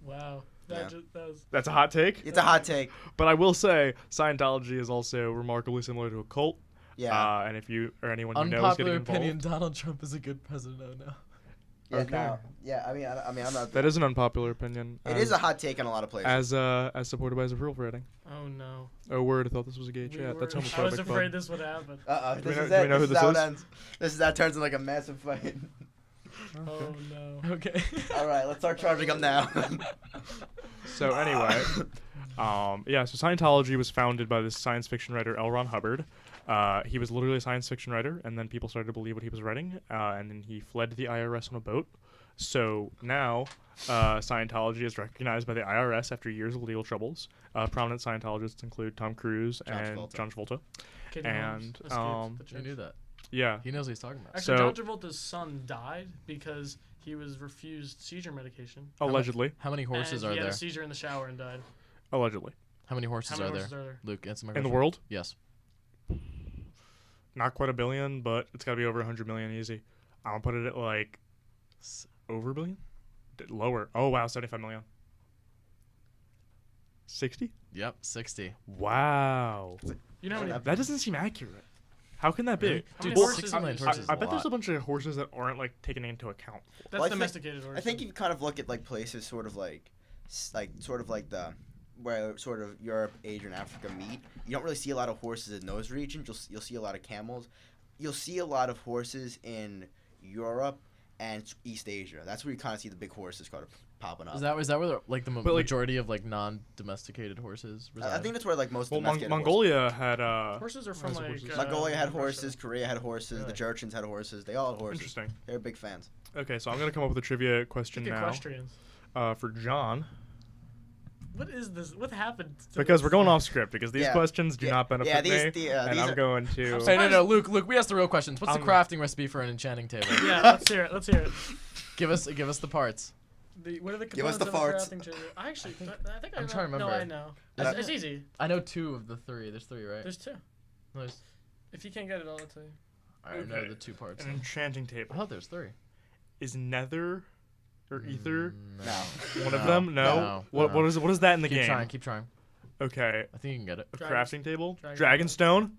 Wow. Yeah. That was. That's a hot take. it's a hot take. But I will say Scientology is also remarkably similar to a cult. Yeah. And if you or anyone you know is getting Unpopular involved, opinion: Donald Trump is a good president. Oh no. Yeah, okay. no. Yeah, I mean, I'm not. that is an unpopular opinion. It is a hot take in a lot of places. as supported by his approval rating. Oh no. Oh word, I thought this was a gay chat. That's homophobic. I was bud. afraid this would happen. This we is know- it. do we know who This is this how is? it ends. This is how it turns into like a massive fight. Oh no. Okay. All right, let's start charging them now. So anyway, yeah. So Scientology was founded by this science fiction writer L. Ron Hubbard. He was literally a science fiction writer, and then people started to believe what he was writing, and then he fled the IRS on a boat. So now, Scientology is recognized by the IRS after years of legal troubles. Prominent Scientologists include Tom Cruise John and Travolta. John Travolta. Kid And, Holmes escaped the You church. knew that. Yeah. He knows what he's talking about. Actually, So- John Travolta's son died because he was refused seizure medication. Allegedly. How many horses and are he had there? a seizure in the shower and died. Allegedly. How many horses How many are horses there? are there? Luke, answer my In the question. world, Yes. not quite a billion, but it's got to be over 100 million easy. I'll put it at like over a billion? Lower. Oh, wow, 75 million. 60? Yep. 60. Wow. You know how many? That doesn't seem accurate. How can that be? Really? How Dude, many horses 60 million is- horses is I a bet there's lot. a bunch of horses that aren't like taken into account. That's Well, I think- domesticated horses. I think if you kind of look at like places sort of like the where sort of Europe, Asia, and Africa meet, you don't really see a lot of horses in those regions. You'll see a lot of camels. You'll see a lot of horses in Europe and East Asia. That's where you kind of see the big horses kind of popping up. Is that where the, like the But, like- majority of like non-domesticated horses reside? I think that's where like most Well, domesticated Mongolia had horses are from Has like. horses. Mongolia had Russia. horses. Korea had horses. Really? The Jurchens had horses. They all had horses. interesting. They're big fans. Okay, so I'm gonna come up with a trivia question Look at now equestrians. for John What is this? What happened? To because this? we're going off script because these Yeah. questions do Yeah. not benefit Yeah, these- me, these and I'm are- going to. Hey, no, Luke, we asked the real questions. What's the I'm- crafting recipe for an enchanting table? Yeah, let's hear it. Let's hear it. Give us the parts. What are the Give us components the of a farts. crafting table? I actually, I think I'm I trying to know. remember. No, I know. Yeah. It's easy. I know 2 of the 3. There's 3, right? There's 2. There's, If you can't get it, I'll tell you. I know Okay. the 2 parts. An enchanting I table. thought there's 3. Is nether or ether No. one of them? No. No. What is that in the Keep game? Keep trying. Okay, I think you can get it. a Dragon- crafting table. Dragon- Dragonstone.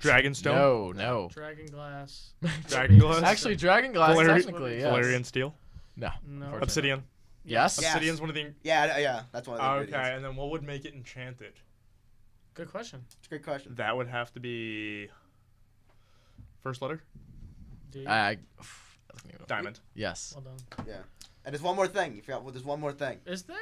Dragonstone. No. Dragon glass. Dragon glass. Actually, dragon glass Valerian- technically, yes. Valerian steel. No. No. Unfortunately. Obsidian. Yes. Yeah. Obsidian's one of the. Yeah, that's one of the Okay, ingredients. and then what would make it enchanted? Good question. It's a great question. That would have to be. First letter. D. I doesn't even- Diamond. Yes. Well done. And there's one more thing. You forgot. Well, there's one more thing. Is there?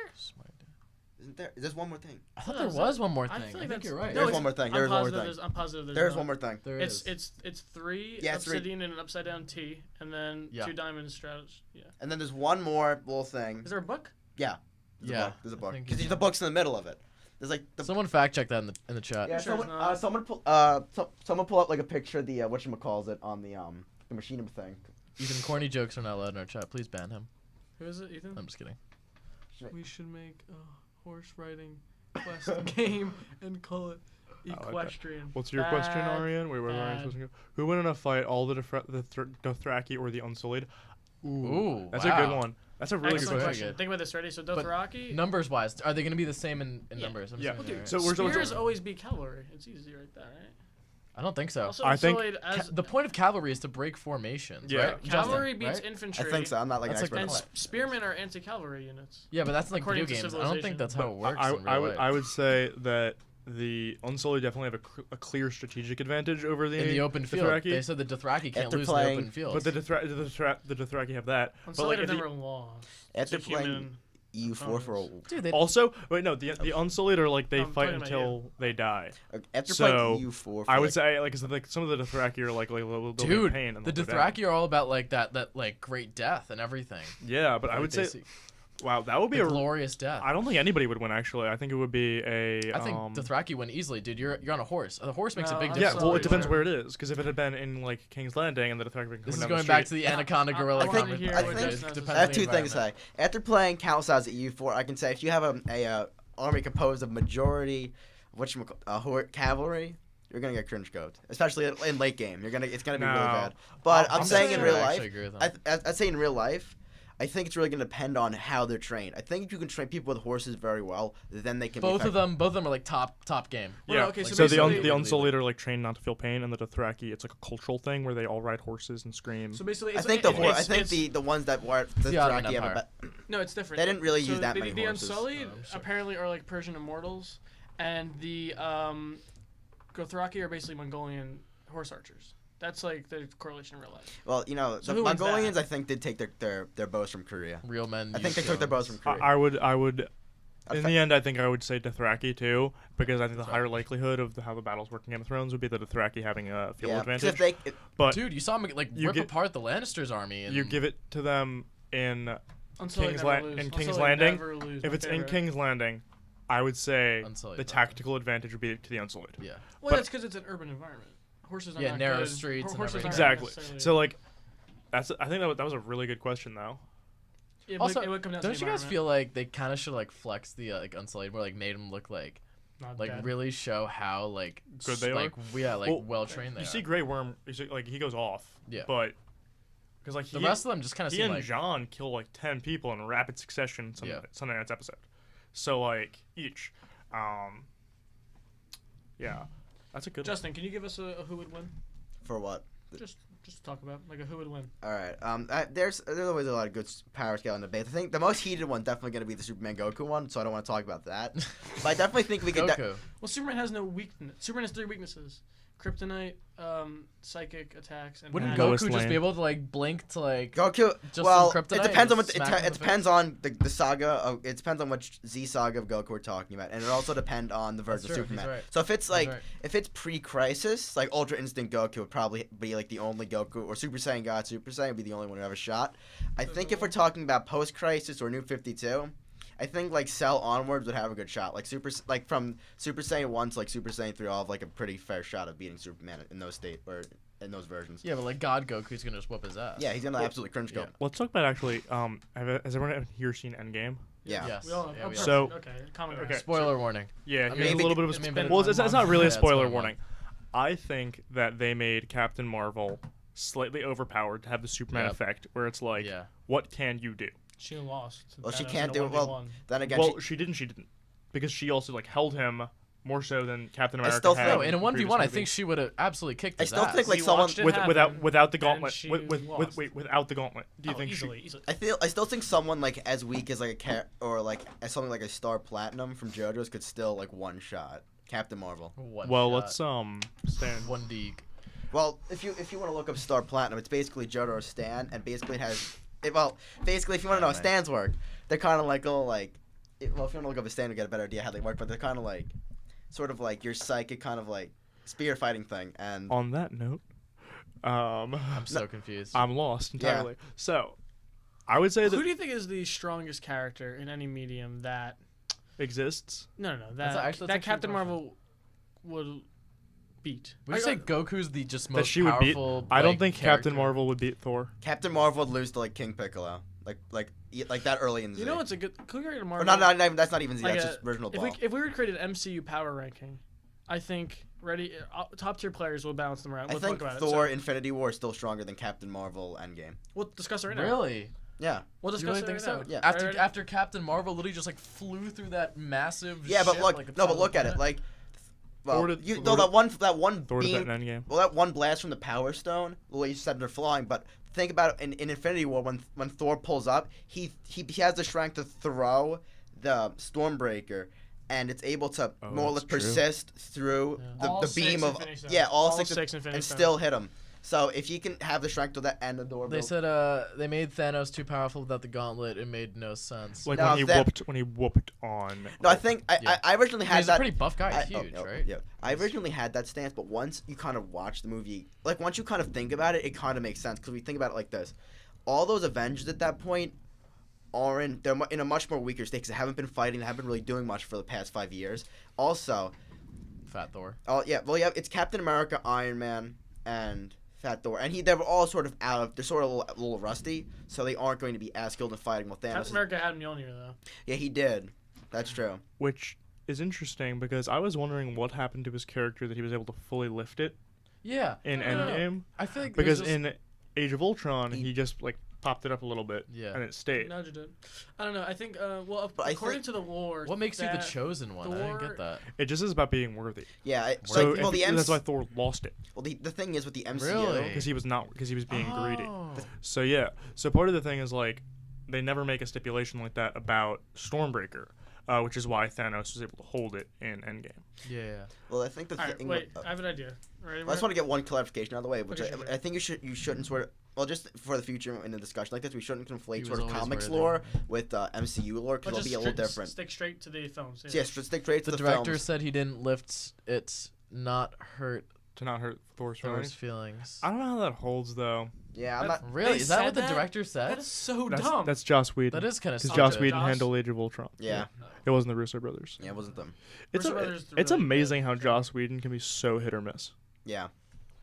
Isn't there? There's one more thing. I thought No, there is was that- one more I thing. I, feel like think that's- you're right. No, There's it's- one more thing. I'm There's one more positive thing. there's- I'm positive there's There's not. one more thing. There It's is. it's 3 Yeah, it's 3. obsidian and an upside down T, and then Yeah. 2 diamond strategy. Yeah. And then there's one more little thing. Is there a book? There's Yeah, a book. There's a I book. think Because it's- the book's in the middle of it. There's like the Someone fact check that in the chat. yeah. Sure it's Someone not. someone pull up like a picture of the whatchamacalls it on the machine thing. Ethan, corny jokes are not allowed in our chat. Please ban him. Who is it, Ethan? I'm just kidding. We should make a horse riding quest game and call it like that. equestrian. What's your question, Bad. Arian? Wait, where am I bad. supposed to go? Who win in a fight, all the Dothraki or the Unsullied? Ooh, That's wow. a good one. That's a really good Excellent very question. question. good. Think about this. Ready? So But Dothraki. Numbers wise, are they going to be the same in Yeah. numbers? I'm Yeah. assuming, Dude, right? So we're still- spears always beat cavalry. It's easy right there, right? I don't think so. Also, I think Unsullied as The point of cavalry is to break formations, Yeah. right? cavalry Justin, beats right? infantry. I think so. I'm not like an That's like expert. the on And it. spearmen are anti-cavalry units. Yeah, but that's like According video to games. I don't think Civilization. that's how it works I, in real I, would, life. I would say that the Unsullied definitely have a clear strategic advantage over the in the open field, Dothraki. they said the Dothraki can't After lose playing- in the open field. But the Dothraki have that. But Unsullied like have if never you, lost. After to playing human EU4 for a, Dude, they, also, wait, no, the Unsullied are like they I'm fight talking about until they die. after So, playing EU4 for I would like, say like, some of the Dothraki are like they'll be in dude, pain and the they'll go down. Dothraki are all about like that like great death and everything. Yeah, but I Like, would they say, see- wow, that would be the a. glorious death. I don't think anybody would win actually. I think it would be a. I think Dothraki win easily, dude. You're on a horse. The horse makes No, a big I'm difference. Yeah, well, it sorry, depends sir. where it is. Because if it had been in like King's Landing and the Dothraki been coming This is down going the back to street, the anaconda gorilla I think- conversation. I think- It I depends I on have the two things to environment. say. After playing Count Size at EU4, I can say if you have a army composed of majority, cavalry, you're gonna get cringe scoped, especially in late game. It's gonna be really No. bad. But I'm saying in saying- real I life, actually agree with him. I'd say in real life, I think it's really gonna depend on how they're trained. I think if you can train people with horses very well, then they can. both be of them are like top game. Well, yeah. okay, so so the basically- Unsullied are like trained not to feel pain, and the Dothraki, it's like a cultural thing where they all ride horses and scream. So basically, I it's, think it- I it's- think it's- the ones that were the the Ottoman Dothraki have a Empire. be- No, it's different. They didn't really So use that the, many the horses. Unsullied Oh, I'm sorry. apparently are like Persian immortals, and the Dothraki are basically Mongolian horse archers. That's like the correlation in real life. Well, you know, So the who wins Mongolians, that? I think, did take their bows from Korea. Real men. I think they use took their bows guns. from Korea. I would. I In fe- the end, I think I would say Dothraki too, because I think the higher likelihood of how the battles work in Game of Thrones would be the Dothraki having a field yeah, 'cause advantage. if Dude, you saw him like You rip get- apart the Lannisters' army. And you give it to them in Unsullied King's never La- lose. in King's Unsullied Landing, never lose, if my it's in favorite. King's Landing, I would say Unsullied, the okay. tactical advantage would be to the Unsullied. Yeah. Well, but- that's because it's an urban environment. Horses are Yeah, not narrow good. streets and Horses aren't everything. Exactly. necessarily- So like, I think that was a really good question though. it would, Also, it would come down to don't the you guys environment. feel like they kind of should like flex the like Unsullied more, like made them look like Not like bad. really show how like Good they are? like yeah like Well, well trained they You are. see Grey Worm, like he goes off. Yeah. But because like The he, rest of them just kind of he seem and like John kill like 10 people in rapid succession Yeah. Sunday night's episode. So like each, yeah, that's a good. Justin, can you give us a who would win? for what? Just to talk about like a who would win. All right. There's always a lot of good power scaling debates. I think the most heated one definitely going to be the Superman Goku one, so I don't want to talk about that. But I definitely think we could. Goku. Well, Superman has no weakness. Superman has 3 weaknesses: kryptonite, psychic attacks, and Wouldn't magic. Lois Goku just Lane. be able to like blink to like Goku. Just Well, from kryptonite it depends on and what smack him in it the depends on the saga. It depends on which Z saga of Goku we're talking about, and it also depends on the version That's of true, he's Superman. right. So if it's He's like right. if it's pre-Crisis, like Ultra Instinct Goku would probably be like the only Goku, or Super Saiyan God Super Saiyan would be the only one who have a shot. I think if we're talking about post-Crisis or New 52. I think like Cell onwards would have a good shot. Like from Super Saiyan 1 to like Super Saiyan 3, all have like a pretty fair shot of beating Superman in those in those versions. yeah, but like God Goku's gonna just whoop his ass. Yeah, he's gonna absolutely cringe Yeah. go. Let's talk about actually. Has everyone here seen Endgame? Yeah. Yes. We all have. Yeah, Oh, we perfect. So- okay, common okay. ground. Spoiler warning. Yeah, I here's mean, a little bit of I mean, a but well, it's it's not really yeah, a it's spoiler only warning. I think that they made Captain Marvel slightly overpowered to have the Superman Yep. effect, where it's like, Yeah. what can you do? She lost. to Well, she Thanos can't in a do it. Well, 1v1. then again, Well, she didn't, because she also like held him more so than Captain I America still had. think- No, in a the 1v1, previous I movie. think she would have absolutely kicked I his still ass. think like We someone watched it with happen, without the and gauntlet. she Without the gauntlet. Do you Oh, think easily, easily. I still think someone like as weak as like or like as something like a Star Platinum from JoJo's could still like one shot Captain Marvel. One Well, shot. let's stand. One deeg. Well, if you want to look up Star Platinum, it's basically JoJo's Stan, and basically it has basically if you want to know how Anime. Stans work, they're kind of like all like if you want to look up a Stan, you get a better idea how they work, but they're kind of like sort of like your psychic kind of like spear fighting thing, and On that note, I'm so confused. I'm lost Yeah. entirely. So, I would say that Who do you think is the strongest character in any medium that exists. No. That's That actually- that that's Captain actually Marvel would beat. Would you say Goku's the just That most she would beat. powerful? I don't like, think character? Captain Marvel would beat Thor. Captain Marvel would lose to like King Piccolo, like that early in Z. You know what's a good? Could we create a Or Marvel? not, that's not even Z. Like That's a- just original If Ball. we were to create an MCU power ranking, I think top tier players will balance them out. I We'll think talk about Thor: it. So Infinity War is still stronger than Captain Marvel Endgame. we'll discuss it right now. Really? Yeah. We'll You discuss really it think right so? now. Yeah. After Right. after Captain Marvel literally just like flew through that massive. Yeah, but ship, look, like, it's no, but on look the at it. planet. Like, well, Thor did- you Thor know did- that one Thor did that beam. in Endgame. Well, that one blast from the Power Stone. Well, you said they're flying, but think about it in Infinity War when Thor pulls up, he has the strength to throw the Stormbreaker, and it's able to Oh, more or less that's true. persist through Yeah. All the six beam of Infinity Stones. yeah all All six, six Infinity and Stones. still hit him. So if you can have the strength to that and the door, They said they made Thanos too powerful without the gauntlet. It made no sense. Like No, when he that- whooped on. no, I think Yeah. I originally I mean, had he's that. a pretty buff guy. I- He's oh, huge, no, right? Yeah, I originally had that stance, but once you kind of watch the movie, like once you kind of think about it, it kind of makes sense because we think about it like this: all those Avengers at that point are they're in a much more weaker state because they haven't been fighting, they haven't been really doing much for the past 5 years. Also, Fat Thor. it's Captain America, Iron Man, and Fat Thor, and they were all sort of they're sort of a little rusty, so they aren't going to be as skilled in fighting with Thanos. Captain America had Mjolnir though. Yeah, he did. That's true. Which is interesting because I was wondering what happened to his character that he was able to fully lift it Yeah. in Yeah. Endgame. I feel like Because there's just, in Age of Ultron, He- he just like popped it up a little bit Yeah. and it stayed. Nudged it. I don't know. I think well, But I according think- to the lore, what makes you the that- chosen one? I didn't Thor- get that. It just is about being worthy. Yeah. So well, the that's why Thor lost it the thing is with the MCU. Really? because he was being greedy. Oh. So yeah. So part of the thing is like they never make a stipulation like that about Stormbreaker, which is why Thanos was able to hold it in Endgame. Yeah. Well, I think the All right, thing. wait. I have an idea. Ready? I just want to get one clarification out of the way, which Okay, sure. I think you shouldn't sort of. Well, just for the future in a discussion like this, we shouldn't He conflate was sort of always comics worthy. lore with MCU lore because Let's it'll be a just little different. stick straight to the films. So, yes, stick straight to The the director films. said he didn't lift it, not hurt To not hurt Thor's Thor's feelings. feelings. I don't know how that holds though. Yeah, I'm That's- not. Really? They Is that what said the that? director said? That is so That's, dumb. that's Joss Whedon. That is kind of Because stupid. Joss Whedon Joss- handled Age of Ultron. Yeah, It wasn't the Russo brothers. yeah, it wasn't them. It's Russo brothers it's really amazing good. how Joss Whedon can be so hit or miss. Yeah,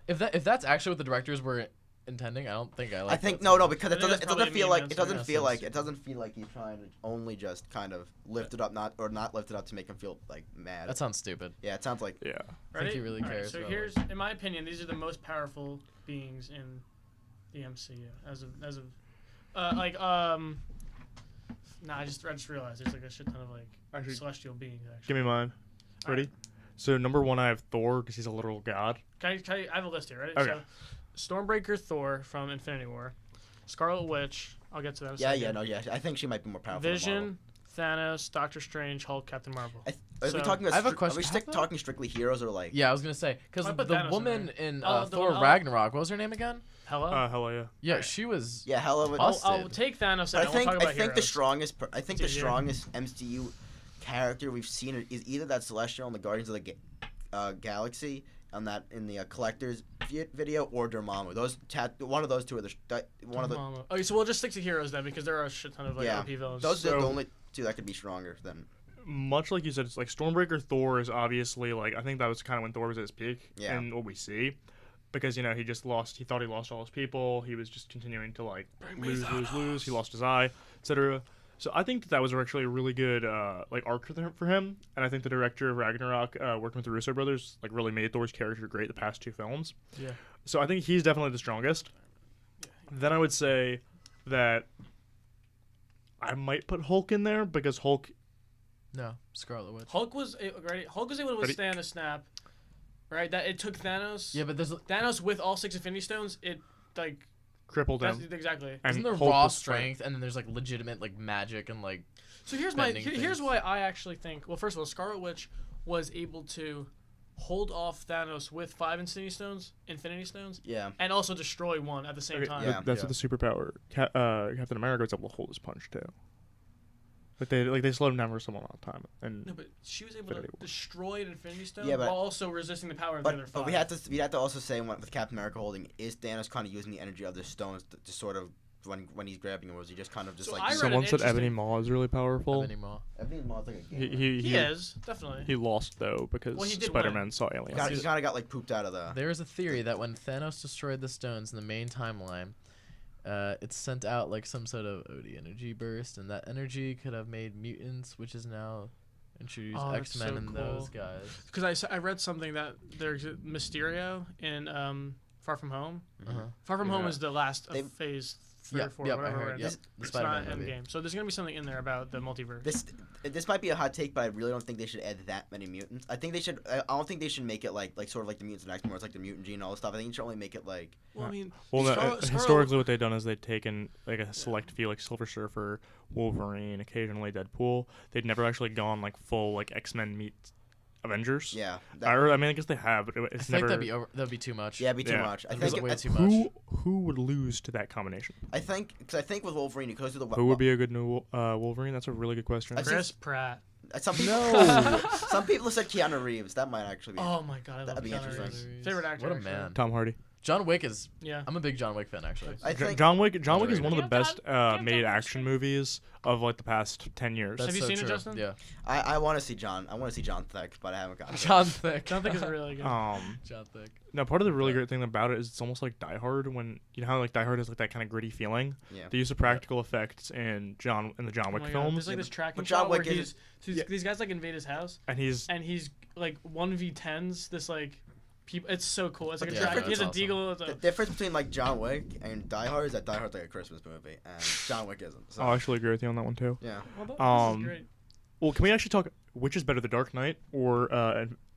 If that's actually what the directors were intending, I don't think I like. I think that no, so much. because I it think doesn't. that's It probably doesn't feel the like. It answer. doesn't Yeah, feel like. sense. It doesn't feel like he's trying to only just kind of lift it up, not lift it up to make him feel like mad. That sounds stupid. Yeah, it sounds like. Yeah. I think Ready? he really All right, cares so about here's, in my opinion, these are the most powerful beings in the MCU as of Nah, I just realized there's like a shit ton of like Actually, celestial beings. Actually, give me mine. All Ready? right. So number one, I have Thor because he's a literal god. I have a list here. Ready? Okay. So, Stormbreaker, Thor from Infinity War, Scarlet Witch. I'll get to that. In a Yeah, second. yeah, no, yeah. I think she might be more powerful. than Marvel. Vision, Thanos, Doctor Strange, Hulk, Captain Marvel. Are we So- talking about? I have a question. Are we How about- talking strictly heroes or like? Yeah, I was gonna say because I the put Thanos in woman there. in Oh, the Thor one- Ragnarok, what was her name again? Hello. Hella yeah. Yeah, Right. she was. Yeah, hella. Busted. I'll take Thanos. But And we'll talk about I think the heroes. strongest. I think the Yeah, yeah. strongest MCU character we've seen is either that Celestial in the Guardians of the Galaxy on that in the collector's video or Dormammu. One of those two are one of the. Okay, so we'll just stick to heroes then because there are a shit ton of like Yeah. OP villains. Those are the So- only two that could be stronger than. Much like you said, it's like Stormbreaker Thor is obviously like I think that was kind of when Thor was at his peak. Yeah. And what we see. Because he just lost. He thought he lost all his people. He was just continuing to like lose. He lost his eye, etc. So I think that was actually a really good like arc for him. And I think the director of Ragnarok, working with the Russo brothers, like really made Thor's character great the past two films. Yeah. So I think he's definitely the strongest. Then I would say that I might put Hulk in there because Hulk. No, Scarlet Witch. Hulk was ready. Hulk was able to withstand a snap. Right. That it took Thanos. Yeah, but there's Thanos with all 6 Infinity Stones. It like Crippled that's him. exactly. And isn't there Hulk raw was strength and then there's like legitimate like magic and like So here's bending here's things. why I actually think. Well, first of all, Scarlet Witch was able to hold off Thanos with 5 Infinity Stones, Yeah. and also destroy one at the same Okay, time. Yeah. That's what the superpower. Captain America was able to hold his punch too. But they slowed him down for some amount of time. And No, but she was able Infinity to War. destroy an Infinity Stone Yeah, but- while also resisting the power of the other But 5. we had to also say with Captain America holding, is Thanos kind of using the energy of the stones to sort of when he's grabbing him, or was he just kind of just So like I read someone an said Ebony interesting- Maw is really powerful. Ebony Maw. think Maul's like a gamer. He is definitely. He lost though because Well, he did Spider-Man saw aliens. He's kind of got like pooped out of the. There is a theory that when Thanos destroyed the stones in the main timeline, it sent out like some sort of OD energy burst, and that energy could have made mutants, which is now introduced Oh, that's X-Men so and those cool. guys. Because I read something that there's Mysterio in Far From Home. Uh-huh. Far From Home Yeah. is the last They- of Phase 3 or Yep, 4, yep, I whatever. heard. it Yep, is. the It's Spider-Man not movie. Endgame. So there's gonna be something in there about the multiverse. This might be a hot take, but I really don't think they should add that many mutants. I think they should. I don't think they should make it like sort of like the mutants in X-Men, where it's like the mutant gene and all this stuff. I think you should only make it like. well, I mean, Well, no, Scarlet- historically, what they've done is they've taken like a select few, like Silver Surfer, Wolverine, occasionally Deadpool. They'd never actually gone like full like X-Men meet Avengers. Yeah. I mean, I guess they have, but I it's think never. that'd be too much. Yeah, it'd be too Yeah. much. I That'd think. be way I, too much. Who would lose to that combination? I think because I think with Wolverine, he goes through the. Who would be a good new Wolverine? That's a really good question. I think- Chris Pratt. Some people. No. Some people said Keanu Reeves. That might actually be. Oh my god, I love That'd be Keanu interesting. Reeves. Favorite actor. What a actually. man. Tom Hardy. John Wick is. Yeah. I'm a big John Wick fan, actually. I think. John Wick is one of the Underrated. best Give made John action movies of like the past 10 years. Have you so seen it, true. Justin? Yeah. I want to see John. I want to see John Thick, but I haven't gotten. to it. John Thick. John Thick is really good. John Thick. No, part of the really great thing about it is it's almost like Die Hard when you know how like Die Hard has like that kind of gritty feeling. Yeah. The use of practical effects in the John Oh Wick my God, films, There's like this tracking but John shot where Wick is- these guys like invade his house and he's and he's like 1v10s this like people. It's so cool. It's like But a the track. He has a difference- deagle. It's The a- difference between like John Wick and Die Hard is that Die Hard's like a Christmas movie, and John Wick isn't. So, I'll actually agree with you on that one too. yeah. Well, this Um, is great. Well, can we actually talk which is better, The Dark Knight or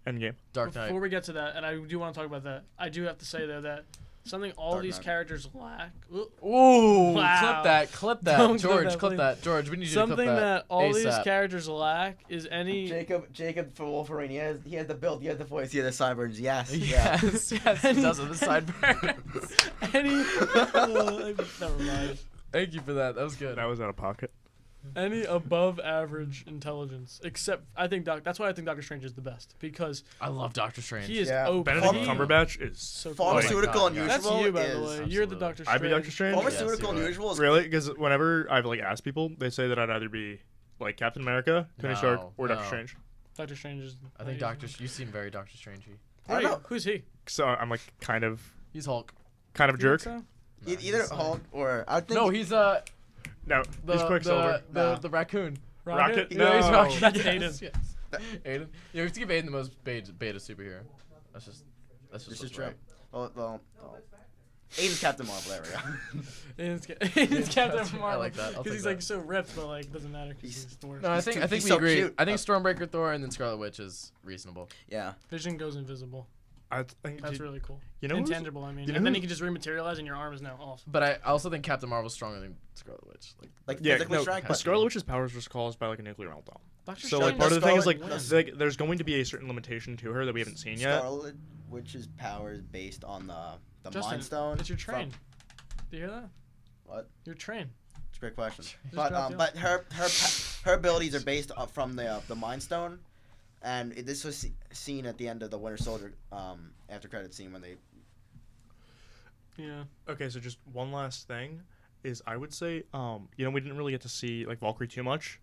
Endgame? Dark Knight. Before we get to that, and I do want to talk about that, I do have to say though that something all Dark these Knight. characters lack. Ooh, Ooh, Wow. clip that, Don't clip George, that, clip please. that, George. We need you to something clip that all these ASAP. characters lack is any. Jacob for Wolverine. He has the build. He has the voice. He has the sideburns. Yes. Yeah. Yes, yes, he does with the sideburns. Any. Never mind. Thank you for that. That was good. That was out of pocket. Any above average intelligence, except I think that's why I think Doctor Strange is the best because I love Doctor Strange. he is Yeah. OP. Benedict Pharma- Cumberbatch is So Pharmaceutical Oh my and God, That's usual you, by is the way. You're the absolutely. Doctor I'd Strange. be Doctor Strange. Pharmaceutical Yes, and you are. usual is Really? Because whenever I've like asked people, they say that I'd either be like Captain America, Tony Stark, No, or Doctor no. Strange. Doctor Strange is. I think You seem very Doctor Strangey. I don't know. Who's he? So I'm like kind of He's Hulk. a You jerk. think so? No, either he's, Hulk or I think. No, he's No, the he's Quicksilver. the raccoon. Rocket? No, he's No. Rocket. That's Yes, Aiden. yes. Aiden. Yeah, we have to give Aiden the most beta superhero. That's just This is what's true. right. Well. Aiden's Captain Marvel. There we go. Aiden's Captain Captain Marvel. I like that. I'll Because take he's that. like so ripped, but like doesn't matter. 'Cause He's- he's the worst. No, I He's think too- I think he's we so agree. cute. I think Stormbreaker, Thor, and then Scarlet Witch is reasonable. Yeah. Vision goes invisible. I think That's really cool. you know who's- Intangible, I mean. you know And then who's- he can just rematerialize and your arm is now off. But I also think Captain Marvel's stronger than Scarlet Witch. Like Yeah, physically no, strong. but Scarlet Witch's powers was caused by like a nuclear meltdown. Doctor So like Strange part of the thing is like, wins. there's going to be a certain limitation to her that we haven't seen yet. Scarlet Witch's power is based on the Justin, Mind Stone. It's your from- train. Do you hear that? What? Your train. It's a great question. Just But dropped you. but her abilities are based from the Mind Stone, and this was seen at the end of the Winter Soldier after credit scene when they. Yeah. Okay, so just one last thing is I would say you know we didn't really get to see like Valkyrie too much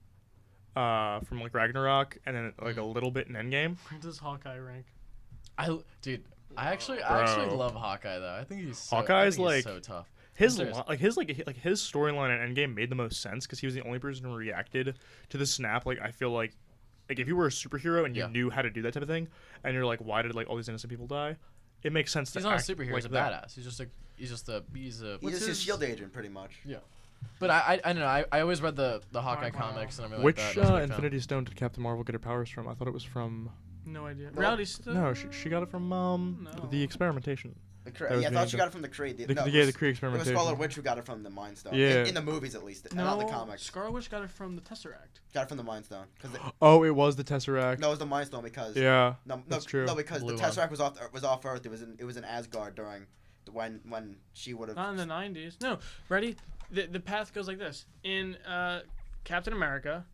from like Ragnarok and then like a little bit in Endgame. Where does Hawkeye rank? Dude, I actually Bro. love Hawkeye though. I think he's so, Hawkeye's, I think he's like- so tough. His I'm serious. his storyline in Endgame made the most sense because he was the only person who reacted to the snap. Like I feel like if you were a superhero and you Yeah. knew how to do that type of thing, and you're like, why did like all these innocent people die? It makes sense. He's to not a act superhero. like He's a that. badass. He's just a. He's just what's his his- shield agent, pretty much. But I don't know. I always read the Hawkeye Wow. comics and everything Which like that. and I was a big fan. Infinity Stone did Captain Marvel get her powers from? I thought it was from. No idea. No. Reality Stone? No, she got it from No. the experimentation. The That was I being thought she done. got it from the Kree. The no, it Kree was experimentation. Scarlet Witch who got it from the Mind Stone. Yeah. In the movies, at least, No, not the comics. Scarlet Witch got it from the Tesseract. Got it from the Mind Stone. Oh, it was the Tesseract. No, it was the Mind Stone because. Yeah, No, that's true. No, because Blue the one. Tesseract was off Earth. It was in Asgard during when she would have. Not in the 90s. No. Ready? The path goes like this. In Captain America,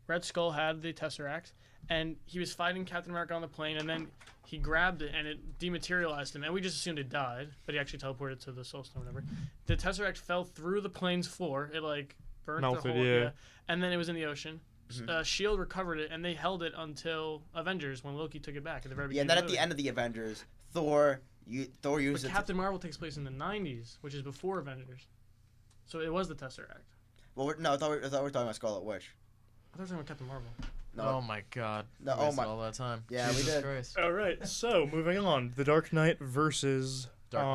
Red Skull had the Tesseract, and he was fighting Captain America on the plane, and then he grabbed it, and it dematerialized him, and we just assumed it died, but he actually teleported to the Soul Stone or whatever. The Tesseract fell through the plane's floor. It, like, burnt Melted, the whole... yeah. And then it was in the ocean. Shield recovered it, and they held it until Avengers when Loki took it back at the very Yeah, beginning. and then of at the the movie. end of the Avengers, Thor But used it. Captain Marvel takes place in the 90s, which is before Avengers. So it was the Tesseract. Well, no, I thought we were talking about Scarlet Witch. I thought we were talking about Captain Marvel. No, Oh my god. No, We oh wasted my- all that time. Yeah, we Jesus did. Christ. All right, so moving on, The Dark Knight versus Dark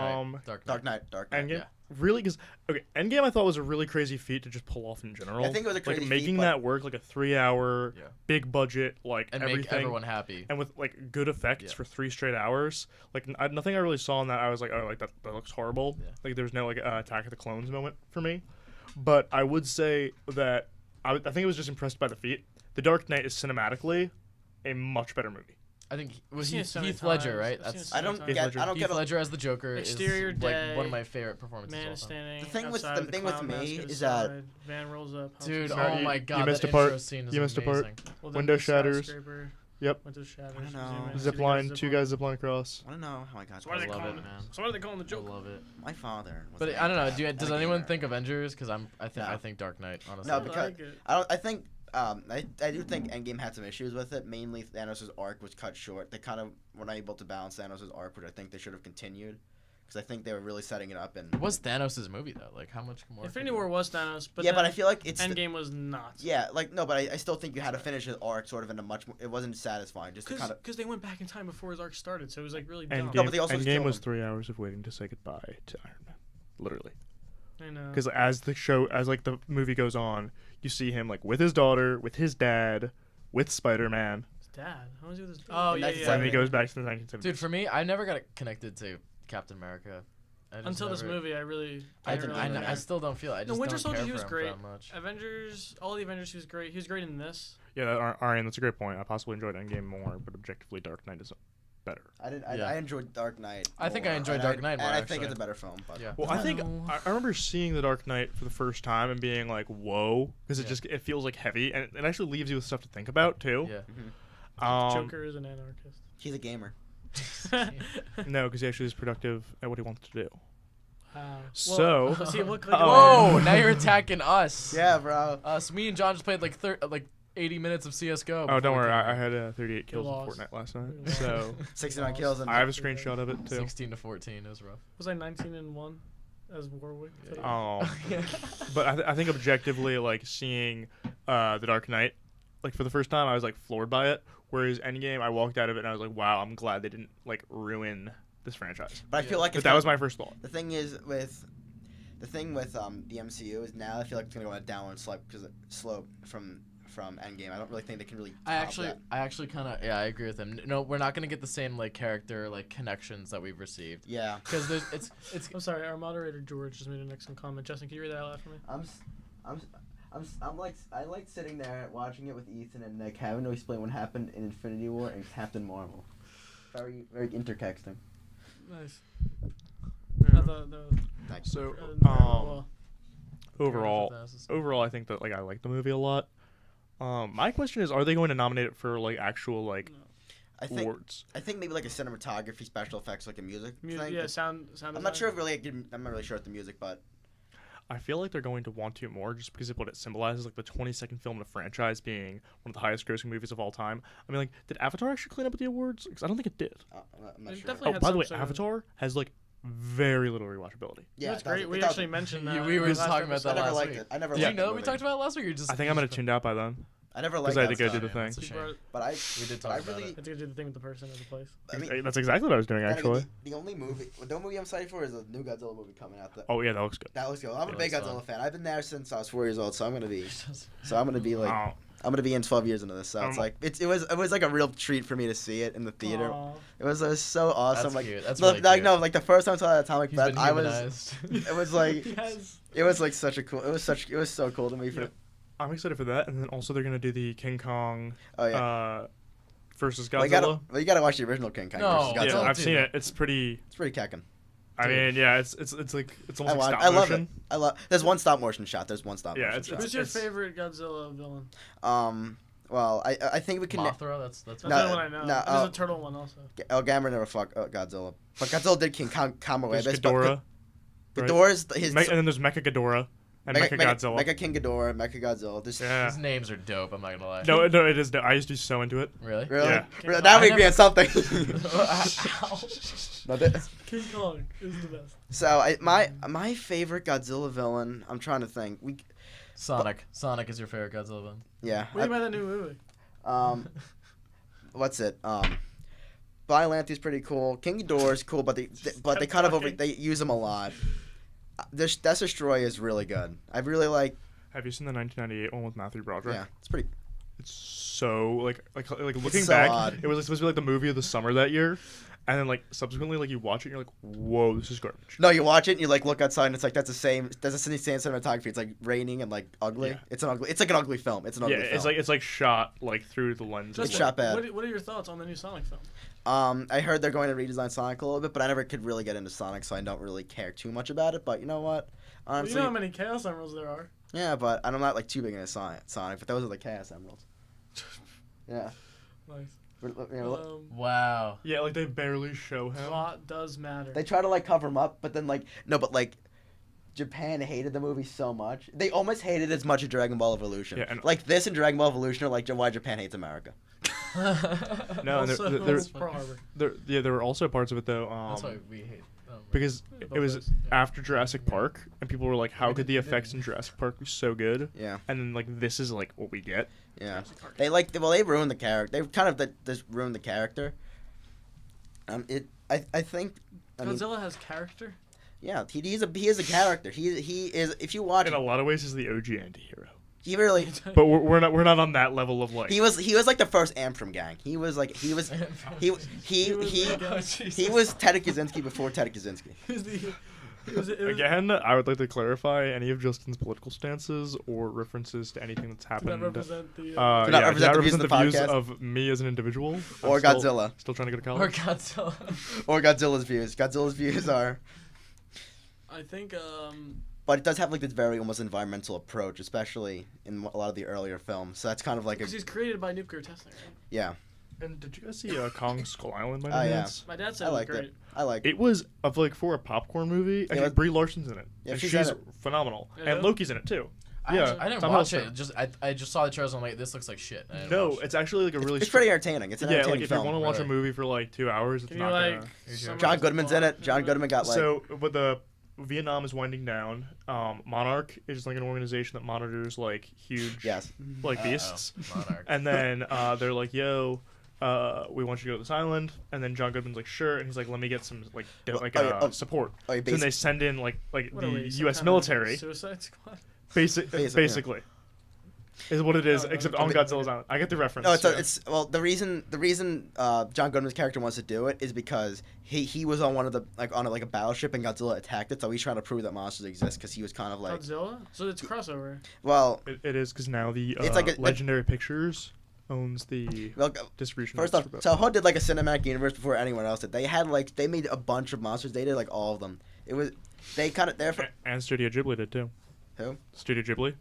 Knight. Dark Knight. Endgame. yeah. Really, because Endgame I thought was a really crazy feat to just pull off in general. Yeah, I think it was a crazy like feat, making but- that work, like a 3-hour, Yeah. big budget, like And everything, make everyone happy. and with like good effects Yeah. for 3 straight hours. Like nothing I really saw in that. I was like, oh, like that looks horrible. Yeah. Like there was no like Attack of the Clones moment for me. But I would say that I think I was just impressed by the feat. The Dark Knight is cinematically a much better movie. I think it was seen it so many Heath Ledger, times. right? I've seen it That's so I many don't times. Heath get. Ledger. I don't Heath get. Ledger as the Joker Exterior is Day, like one of my favorite performances Man of all is time. standing. The thing with- outside the thing with clown me mask is his that- side, van rolls up. helps Dude, him Sorry, oh out. my you god, missed that a part. intro scene is You missed a part. amazing. Well, then Window the shatters. skyscraper Yep. went to the shatters. I don't zoom know. in, see Zip the line, zip 2 line. guys zip line across. I don't know. Oh my God. So why do I they love call it, him? man. So why do they call him the I Joker? love it. My father. Was But a I don't know. gamer. Does And a anyone gamer. think Avengers? Because I No. think Dark Knight. Honestly. No, I because- like it. I think I do think Endgame had some issues with it. Mainly Thanos' arc was cut short. They kind of were not able to balance Thanos' arc, which I think they should have continued. Because I think they were really setting it up. And It was Thanos' movie though. Like how much more? Infinity War was Thanos, but yeah, but then I feel like it's Endgame was not. yeah, like no, but I still think you had to finish his arc sort of in a much more. It wasn't satisfying. Just to kind of. Because they went back in time before his arc started, so it was like really dumb. Endgame, No, but they also Endgame killed was him. 3 hours of waiting to say goodbye to Iron Man, literally. I know. Because as the movie goes on, you see him like with his daughter, with his dad, with Spider-Man, His dad. How was he with his dad? Oh In yeah, that yeah. and then he Seven. goes back to the 1970s. Dude, for me, I never got connected to Captain America. I just Until this never- movie, I really. I, didn't I, really I still don't feel. I No, just Winter don't Soldier, care he for was him great. that much. Avengers, all the Avengers, he was great. He was great in this. Yeah, Arian, that's a great point. I possibly enjoyed Endgame more, but objectively, Dark Knight is better. Yeah. I enjoyed Dark Knight. I think I more, enjoyed and Dark Knight more, And I think actually. it's a better film. But Yeah. Well, I think No. I remember seeing The Dark Knight for the first time and being like, "Whoa," because Yeah. it feels like heavy, and it actually leaves you with stuff to think about too. Yeah. Joker is an anarchist. he's a gamer. No, because he actually is productive at what he wants to do. Wow. So- Well, see, look, Whoa! Now you're attacking us. Yeah, bro. Us. Me and John just played like 80 minutes of CS:GO. Oh, don't before we worry, came I here. had 38 kills in lost. Fortnite last night, You so 69 kills and I have a screenshot of it too. 16 to 14 is rough. Was I 19-1 as Warwick? today? But I think objectively, like seeing The Dark Knight, like for the first time, I was like floored by it. Whereas Endgame, I walked out of it and I was like, wow, I'm glad they didn't like ruin this franchise. But I feel like But it's that gonna- was my first thought. The thing is with the MCU is now I feel like it's gonna go on a downward slope from Endgame. I don't really think they can really. I top that. actually kind of I agree with him. No, we're not gonna get the same like character like connections that we've received Yeah. because there's it's I'm sorry, our moderator George just made an excellent comment. Justin, can you read that out loud for me? I'm like I like sitting there watching it with Ethan and like having to explain what happened in Infinity War and Captain Marvel. Very intertexting. Nice. Yeah. Thanks. So Well, overall, I think that like I like the movie a lot. My question is, are they going to nominate it for like actual like I think awards? maybe like a cinematography, special effects, like a music thing. yeah, sound. I'm not sure if really. I'm not really sure with the music, but I feel like they're going to want to more just because of what it symbolizes, like the 22nd film in a franchise being one of the highest grossing movies of all time. I mean, like, did Avatar actually clean up with the awards? Because I don't think it did. I'm not It sure. definitely Oh, had by the some way, sort of- Avatar has like very little rewatchability. Yeah, That's it doesn't- great. We it doesn't. actually mentioned that. we in were the just last talking about episode. that I never last liked week. it. I never. Did you liked know the that we movie. talked about it last week? Or you just I think I'm gonna tuned out by then I never because liked I had that to go stuff. do the That's a thing. shame. People are- But I We did talk I about really. it. Had to go do the thing with the person or the place. I mean, That's exactly what I was doing then again, actually. the only movie, the movie I'm excited for is the new Godzilla movie coming out. Oh yeah, that looks good. That looks good. I'm a Yeah, big that's Godzilla fun. fan. I've been there since I was 4 years old, so I'm gonna be like Oh, I'm gonna be in 12 years into this. So it's like it was like a real treat for me to see it in the theater. Aw. It was so awesome. That's like cute. That's look, really like cute. no, like the first time I saw Atomic He's Blast, been I was humanized. it was like Yes. it was like such a cool. It was so cool to me. For Yeah. I'm excited for that, and then also they're gonna do the King Kong oh yeah. versus Well, Godzilla. you gotta watch the original King Kong. No, versus Yeah, Godzilla. don't I've do seen that. it. It's pretty. It's pretty keckin'. I Dude. mean, yeah, it's like it's almost like stop I love motion. it. I love. There's one stop motion shot. There's one stop Yeah, motion it's- shot. Who's your it's- favorite Godzilla villain? Well, I think we can. Mothra. That's That's No, the only one I know. no, There's a turtle one also. Gamera never fucked Godzilla, but Godzilla did King Kong There's Kamui. Ghidorah. right? Ghidorah's his. And then there's Mecha Ghidorah. and Mechagodzilla. Mecha King Ghidorah, Mecha Godzilla. Yeah. These names are dope. I'm not gonna lie. No, it is. I used to be so into it. Really? Really? Yeah. Really? That would I be never- something. Ow. But the- King Kong is the best. so my favorite Godzilla villain. I'm trying to think. Sonic. Sonic is your favorite Godzilla villain. Yeah. What do you mean by that new movie? What's it? Biolanthe's pretty cool. King Ghidorah's cool, but they kind of they use him a lot. This Death Destroy is really good. I really like. Have you seen the 1998 one with Matthew Broderick? Yeah, it's pretty. It's so like looking so back, odd. it was supposed to be like the movie of the summer that year, and then like subsequently like you watch it, and you're like, whoa, this is garbage. No, you watch it and you like look outside and it's like that's the same cinematography. It's like raining and like ugly. Yeah. It's like an ugly film. It's an ugly Yeah, film. it's like shot like through the lens. It's of, shot bad. What are your thoughts on the new Sonic film? I heard they're going to redesign Sonic a little bit, but I never could really get into Sonic, so I don't really care too much about it. But you know what? Well, Honestly, you know how many Chaos Emeralds there are. yeah, but I'm not like too big into Sonic. But those are the Chaos Emeralds. Yeah. Nice. You know, Wow. Yeah, like they barely show him. Plot does matter. they try to like cover them up, but then like no, but like Japan hated the movie so much. They almost hated it as much as Dragon Ball Evolution. Yeah, and- like this and Dragon Ball Evolution are like why Japan hates America. No, and also, there Pearl Harbor. there were also parts of it though. That's why we hate. Because Both it was those, yeah. after Jurassic Park, and people were like, "How could the effects in Jurassic Park be so good?" Yeah. And then like this is like what we get. Yeah. They ruined the character. They kind of just ruined the character. I think. I mean, Godzilla has character. yeah, he is a character. He is. If you watch, In a lot of ways, is the OG anti-hero. he really. But we're not on that level of like. He was like the first Amsterdam gang. He was Ted Kaczynski before Ted Kaczynski. It was Again, I would like to clarify any of Justin's political stances or references to anything that's to not happened. represent the. Do not represent the views of the views podcast. of me as an individual. Or I'm still- Godzilla. Still trying to go to Or college. Godzilla. Or Godzilla's views. Godzilla's views are. I think But it does have like this very almost environmental approach, especially in a lot of the earlier films. So that's kind of like a because he's created by nuclear testing. Right? yeah. And did you guys see Kong Skull Island by Oh, any yeah. chance? My dad said I it was liked great. it. I like It was of like for a popcorn movie. I Yeah, think Brie Larson's in it. Yeah, and she's she's in it. phenomenal. Yeah. And Loki's in it too. I Yeah, actually- I didn't Tom watch Hiddleston. it. I just saw the trailers. And I'm like, this looks like shit. I didn't No, watch it. it's actually like a really. It's pretty entertaining. It's an yeah, entertaining like if you film. want to watch a really. movie for like 2 hours, it's Can you not like? gonna. summarize John the Goodman's in plot it. John for Goodman got like So, but the Vietnam is winding down. Monarch is like an organization that monitors like huge, yes. like Uh-oh. beasts. Monarch. And then they're like, "Yo, we want you to go to this island." And then John Goodman's like, "Sure." And he's like, "Let me get some support." Oh, you So then they send in like What the are we, some U.S. kind of military, Suicide Squad. Basically, basically, is what it is. No, except no, on no. Godzilla's island. I get the reference. No, yeah. it's well the reason John Goodman's character wants to do it is because he was on one of the on a battleship and Godzilla attacked it, so he's trying to prove that monsters exist because he was kind of like Godzilla. So it's crossover. well It is because now the It's like a- Legendary Pictures owns the distribution. first rights off, for both. so Hood did like a cinematic universe before anyone else did. They had they made a bunch of monsters. They did like all of them. It was they're And Studio Ghibli did too. Who? Studio Ghibli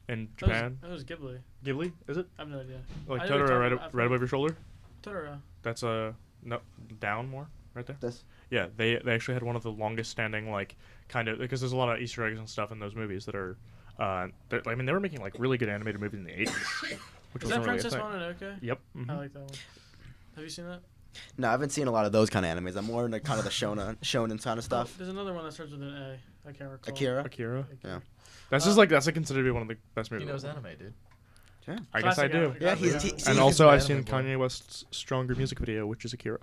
in Japan. That was Ghibli. Ghibli, is it? I have no idea. Like I know what Totoro you're right, talking about. right above your shoulder? Totoro. That's a no down more right there. This Yeah, they actually had one of the longest standing like kind of because there's a lot of Easter eggs and stuff in those movies that are. I mean, they were making like really good animated movies in the 80s, which Is wasn't that really a Princess thing. Mononoke? Yep. mhm. I like that one. Have you seen that? No, I haven't seen a lot of those kind of animes. I'm more into kind of the shonen kind of stuff. Oh, there's another one that starts with an A. I can't recall. Akira. Akira. Yeah. That's just like that's like considered to be one of the best He movies. knows anime, dude. I guess I Classic do. anime. Yeah, Classic he's- anime. See, And he's also, an I've seen anime boy. Kanye West's Stronger music video, which is Akira,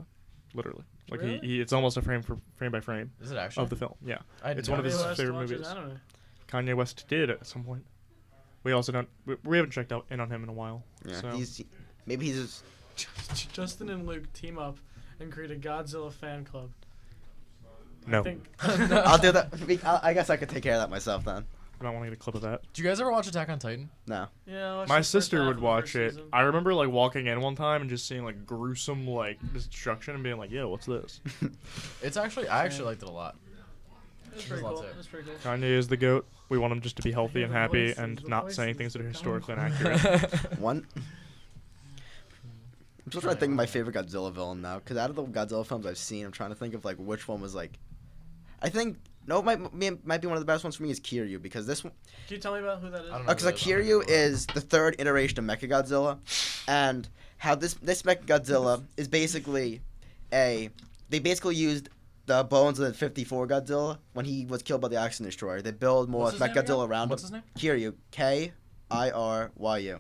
literally. Like Really? it's almost a frame by frame Is it actually? of the film. Yeah, I it's didn't one of know his that. Kanye West favorite watches movies. anime. Kanye West did at some point. We also don't. We haven't checked out in on him in a while. Yeah, So. maybe he's just Justin and Luke team up and create a Godzilla fan club. No, I think I'll do that. I guess I could take care of that myself then. I don't want to get a clip of that. Do you guys ever watch Attack on Titan? No. Yeah, I watched My the first sister half would of the watch first it. season. I remember like walking in one time and just seeing like gruesome like destruction and being like, "Yo, what's this?" It's actually I actually liked it a lot. It was There's pretty lots cool. of- It was pretty cool. Kanye is the goat. We want him just to be healthy Yeah, and the happy voices, and the not saying voices, things that are the historically dumb. inaccurate. One. I'm still trying to think of my favorite Godzilla villain now, because out of the Godzilla films I've seen, I'm trying to think of like which one was like. I think No, it might be one of the best ones for me is Kiryu because this one. Can you tell me about who that is? I don't know. Because Kiryu is the third iteration of Mechagodzilla, and how this Mechagodzilla is basically they basically used the bones of the 54 Godzilla when he was killed by the Action Destroyer. They build more What's his name Mechagodzilla again? around What's him. his name? Kiryu, Kiryu.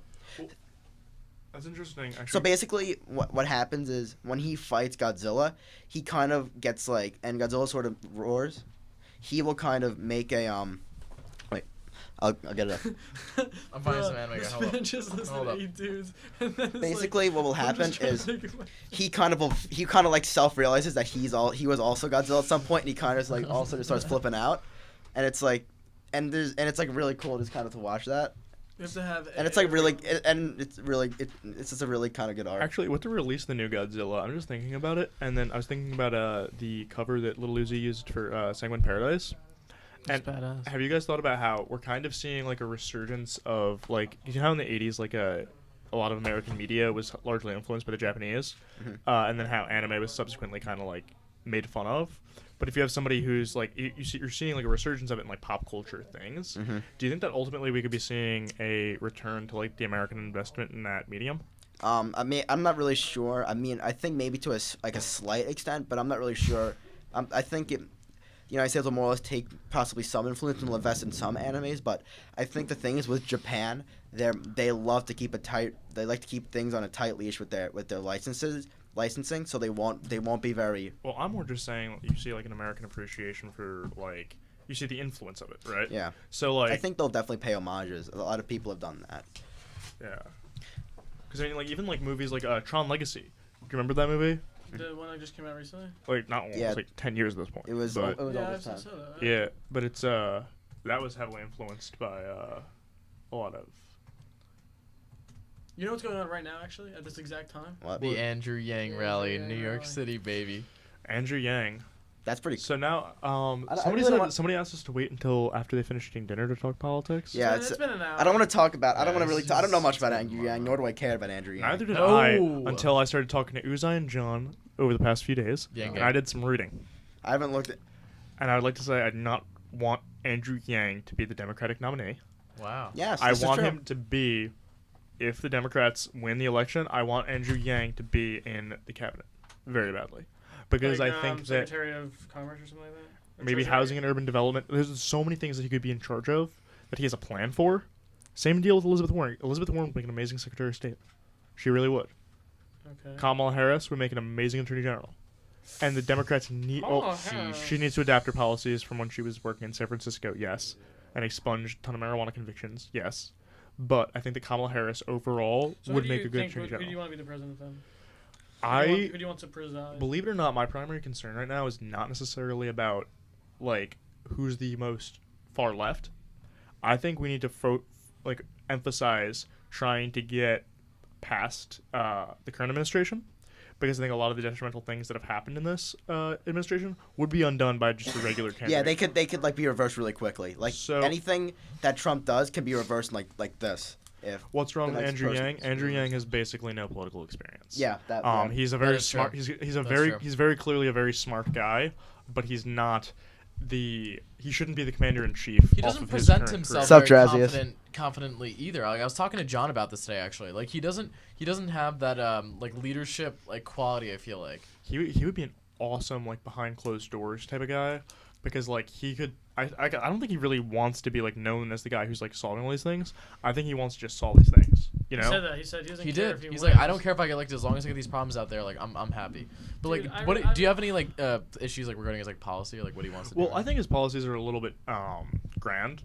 That's interesting. Actually, So basically, what happens is when he fights Godzilla, he kind of gets like, and Godzilla sort of roars. He will kind of make a Wait, I'll get it up. I'm finding some anime. This Hold up. man just listened Hold to up. 8 dudes. And then it's Basically, what will I'm happen just trying to is think of my- he kind of like self realizes that he was also Godzilla at some point, and he kind of like also just starts flipping out, and it's like, and it's like really cool just kind of to watch that, You have to have. and it's like really, it's just a really kind of good art. Actually, with the release of the new Godzilla, I'm just thinking about it, and then I was thinking about the cover that Little Uzi used for Sanguine Paradise. It's badass. Have you guys thought about how we're kind of seeing like a resurgence of like, you know how in the 80s like a lot of American media was largely influenced by the Japanese, Mhm. and then how anime was subsequently kind of like made fun of. But if you have somebody who's like you're seeing like a resurgence of it in like pop culture things, Mm-hmm. do you think that ultimately we could be seeing a return to like the American investment in that medium? I mean, I'm not really sure. I mean, I think maybe to a slight extent, but I'm not really sure. I think it. United States will more or less take possibly some influence and will invest in some animes, but I think the thing is with Japan, they love to keep they like to keep things on a tight leash with their licensing, so they won't be very. Well, I'm more just saying you see like an American appreciation for like you see the influence of it, right? Yeah. So like I think they'll definitely pay homages. A lot of people have done that. yeah, because I mean like even like movies like Tron Legacy. Do you remember that movie? The one that just came out recently. Like not one, Yeah. it's like 10 years at this point. It was but, all Yeah, this I time. saw that. yeah, but it's that was heavily influenced by a lot of. You know what's going on right now, actually, at this exact time? What? The Andrew Yang Yeah, rally Andrew in New Yang York rally. City, baby. Andrew Yang. That's pretty. So now, I somebody really said want- somebody asked us to wait until after they finish eating dinner to talk politics. Yeah, it's been an hour. I don't want to talk about. I don't want to Yeah, really. it's I don't know just- much about it's Andrew been Yang, nor do I care about Andrew Yang. Neither did No. I until I started talking to Uzai and John over the past few days, Yang and I did some reading. I haven't looked at. And I would like to say I do not want Andrew Yang to be the Democratic nominee. Wow. Yes, I this is want true. him to be, if the Democrats win the election, I want Andrew Yang to be in the cabinet very badly. Because Like, I think that Secretary of Commerce or something like that. Or maybe Treasury? housing and urban development, there's so many things that he could be in charge of that he has a plan for. Same deal with Elizabeth Warren. Elizabeth Warren would make an amazing Secretary of State. She really would. Okay. Kamala Harris would make an amazing Attorney General. And the Democrats need. Kamala Oh, Harris. she needs to adapt her policies from when she was working in San Francisco, yes. And expunge a ton of marijuana convictions, yes. But I think that Kamala Harris overall So would who do make you a good think, Attorney who do you General. want to be the president then? I Who do you want to preside? believe it or not, my primary concern right now is not necessarily about like who's the most far left. I think we need to emphasize trying to get past the current administration, because I think a lot of the detrimental things that have happened in this administration would be undone by just a regular candidate. Yeah, they could like be reversed really quickly. Like So- anything that Trump does can be reversed like this. If What's wrong the with next Andrew person Yang? is Andrew reversed. Yang has basically no political experience. yeah, that. Yeah. He's a very is true. smart. He's a That's very true. he's very clearly a very smart guy, but he's not he shouldn't be the commander in chief. He off doesn't of his present current himself Sup, very Drazius? confidently either. Like, I was talking to John about this today, actually. Like he doesn't have that like leadership like quality. I feel like. He would be an awesome like behind closed doors type of guy, because like he could. I don't think he really wants to be like known as the guy who's like solving all these things. I think he wants to just solve these things. You He said know. that. He said he doesn't He care did. if he He's wins. like, I don't care if I get elected as long as I get these problems out there. Like, I'm happy. But Dude, like, I- do you have any like issues like regarding his like policy or like what he wants to do? Well, I think his policies are a little bit grand,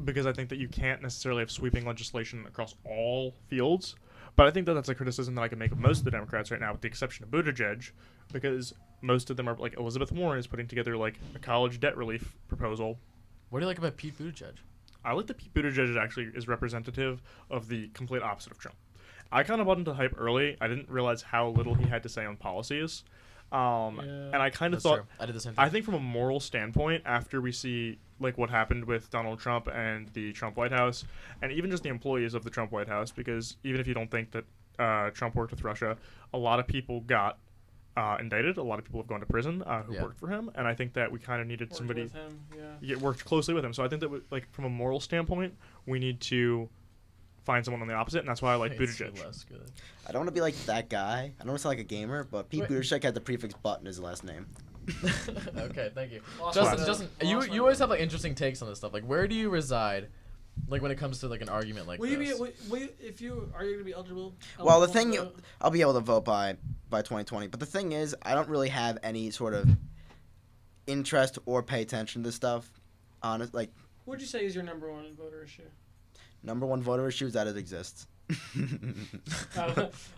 because I think that you can't necessarily have sweeping legislation across all fields. But I think that that's a criticism that I can make of most of the Democrats right now, with the exception of Buttigieg, because most of them are like Elizabeth Warren is putting together like a college debt relief proposal. What do you like about Pete Buttigieg? I like that Pete Buttigieg actually is representative of the complete opposite of Trump. I kind of bought into hype early. I didn't realize how little he had to say on policies. And I kind of That's thought, true. I did the same thing. I think from a moral standpoint, after we see like what happened with Donald Trump and the Trump White House, and even just the employees of the Trump White House, because even if you don't think that Trump worked with Russia, a lot of people got indicted. A lot of people have gone to prison who Yeah. worked for him, and I think that we kind of needed Worked somebody with him, yeah. worked closely with him. So I think that like from a moral standpoint, we need to find someone on the opposite, and that's why I like It's Buttigieg. less good. I don't want to be like that guy. I don't want to sound like a gamer, but Pete Wait. Buttigieg had the prefix "butt" in his last name. Okay, thank you. Lost Justin, my- Justin, lost my- you always have like interesting takes on this stuff. Like, where do you reside? Like when it comes to like an argument like Will you this. be? Will you, if you are you gonna be eligible? Well, the eligible thing, to vote? I'll be able to vote by 2020. But the thing is, I don't really have any sort of interest or pay attention to stuff. Honest, like What would you say is your number one voter issue? number one voter issue is that it exists.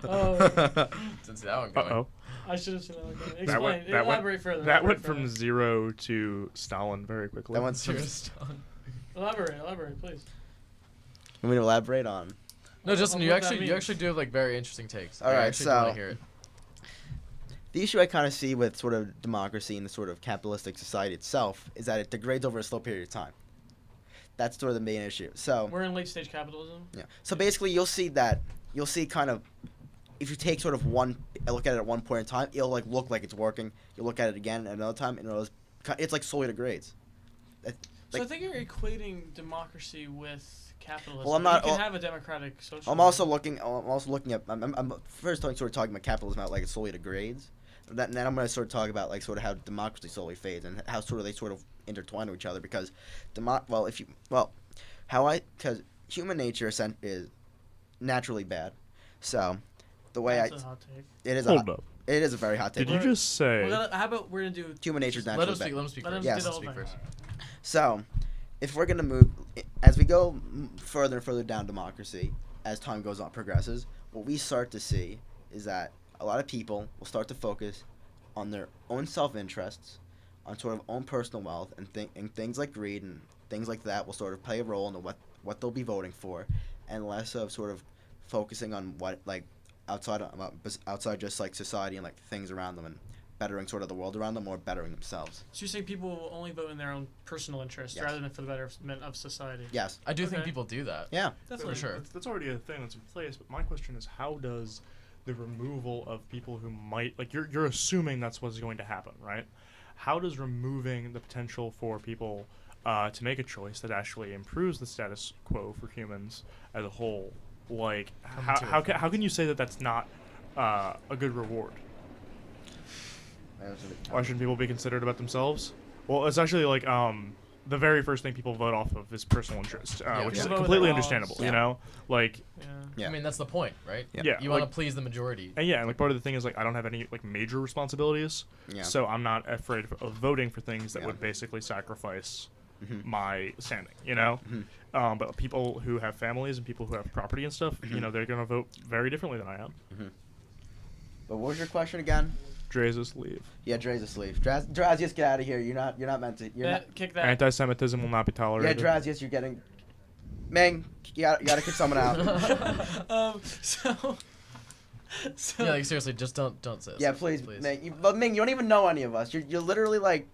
Oh, Since that one Uh going. oh. I should have seen that. Okay. Explain. That went- Elaborate further. That elaborate went from further. 0 to Stalin very quickly. That went from. Serious Stalin. Elaborate, please. Want me to elaborate on? No, Justin, What you that actually means. do have like very interesting takes. All I right, actually do wanna so- hear it. The issue I kind of see with sort of democracy and the sort of capitalistic society itself is that it degrades over a slow period of time. That's sort of the main issue. So We're in late stage capitalism. yeah. So basically, you'll see kind of if you take sort of look at it at one point in time, it'll like look like it's working. You look at it again at another time, and it's like slowly degrades. So I Like- think you're equating democracy with capitalism. Well, I'm not- You can well, have a democratic social. I'm also looking at. I'm first sort of talking about capitalism, how like it slowly degrades. And then I'm going to sort of talk about like sort of how democracy slowly fades and how sort of they sort of intertwine with each other because, because human nature is naturally bad. So, the way That's a hot take. it is Hold up. it is a very hot take. Did you just say? How about we're gonna do? Human nature is Let naturally him speak. bad. Let him speak Let him first. Yes. do the Let whole him speak thing. first. So, if we're gonna move as we go further and further down democracy, as time goes on progresses, what we start to see is that a lot of people will start to focus on their own self-interests, on sort of own personal wealth, and things like greed and things like that will sort of play a role in what they'll be voting for, and less of sort of focusing on what like outside just like society and like things around them and bettering sort of the world around them or bettering themselves. So you say people will only vote in their own personal interests Yes. rather than for the betterment of society? Yes. I do think Okay. people do that. Yeah. Definitely. For sure. That's already a thing that's in place. But my question is, how does the removal of people who might like you're assuming that's what's going to happen, right? How does removing the potential for people to make a choice that actually improves the status quo for humans as a whole, like Come to how can you say that that's not a good reward? Why shouldn't people be considerate about themselves? Well, it's actually like the very first thing people vote off of is personal interest, Yeah, which yeah. is Vote with completely their wallets. understandable. Yeah. You know, like Yeah. Yeah. I mean, that's the point, right? yeah, You want like, to please the majority. and yeah, and like part of the thing is like I don't have any like major responsibilities, Yeah. so I'm not afraid of voting for things that Yeah. would basically sacrifice Mhm. my standing. You know, Mhm. but people who have families and people who have property and stuff, you know, they're gonna vote very differently than I am. But what was your question again? Drezus leave. Yeah, Dre's asleep. Drazius, get out of here. You're not meant to. You're not. Kick that. Anti-Semitism will not be Yeah, tolerated. Drazius, you're getting. Meng, you gotta kick someone out. So. Yeah, like seriously, just don't say this. Yeah, please, Meng. But Meng, you don't even know any of us. You're literally like.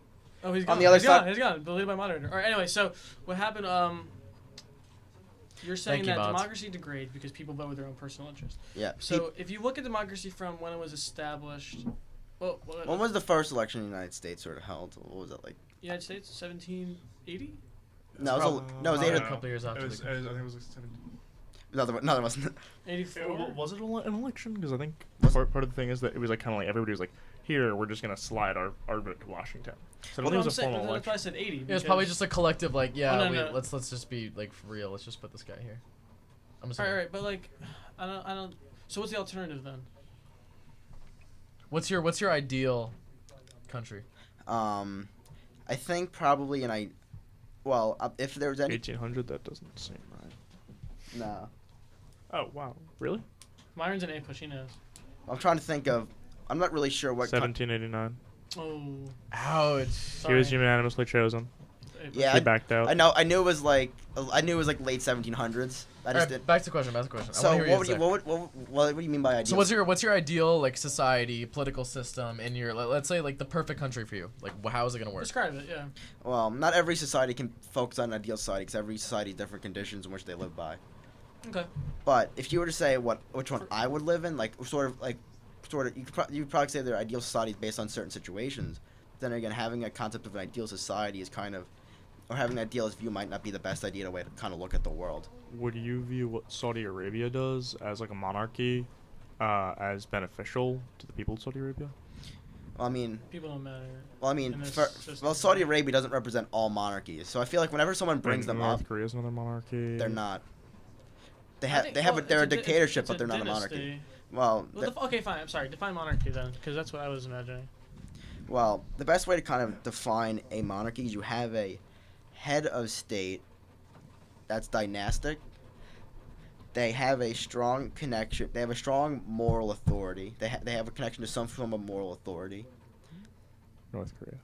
Oh, he's gone. On the other he's side- Gone. He's gone. Deleted my monitor. All right. Anyway, so what happened? You're saying Thank you, that Mods. democracy degrades because people vote with their own personal interest. Yeah. So if you look at democracy from when it was established, well, When was the first election in the United States sort of held? What was it like? United States, 1780. No, it was no, it was I eight. don't a know. couple years after It was, the- I think it was like 17. No, there wasn't. 84. Was it an election? Because I think Was- part of the thing is that it was like kind of like everybody was like, here we're just gonna slide our vote to Washington. So I don't think it was a formal That's election. why I said 80. It was probably because- just a collective, like, yeah, Oh, no, wait, no. let's just be like for real. Let's just put this guy here. I'm All assuming. right, but like, I don't. So what's the alternative then? What's your ideal country? I think probably if there was any. 1800. That doesn't seem right. No. Oh wow, really? Myron's an A push. He knows. I'm trying to think of. I'm not really sure what. 1789. Oh. Ouch. He was Sorry. unanimously chosen. A push. Yeah, He backed out. I know. I knew it was like late 1700s. I just Alright, didn't. back to the question. Back to the question. I So wanna hear what would you say. what do you mean by ideal? So what's your ideal like society, political system in your let's say like the perfect country for you? Like how is it gonna work? Describe it. Yeah. Well, not every society can focus on an ideal society because every society has different conditions in which they live by. Okay. But if you were to say which one I would live in, like sort of like could probably say their ideal society is based on certain situations. Then again, having a concept of an ideal society is kind of, or having an idealist view might not be the best idea to way to kind of look at the world. Would you view what Saudi Arabia does as like a monarchy as beneficial to the people of Saudi Arabia? Well, I mean, People don't matter. in this well, system. Saudi Arabia doesn't represent all monarchies, so I feel like whenever someone brings them North up, Korea's another monarchy. they're not. I think- well, They're a it's dictatorship, it's but they're not a monarchy. dynasty. Well, Well, okay, fine. I'm sorry. Define monarchy then, because that's what I was imagining. well, the best way to kind of define a monarchy is you have a head of state that's dynastic. They have a strong connection. They have a strong moral authority. They have a connection to some form of moral authority. North Korea.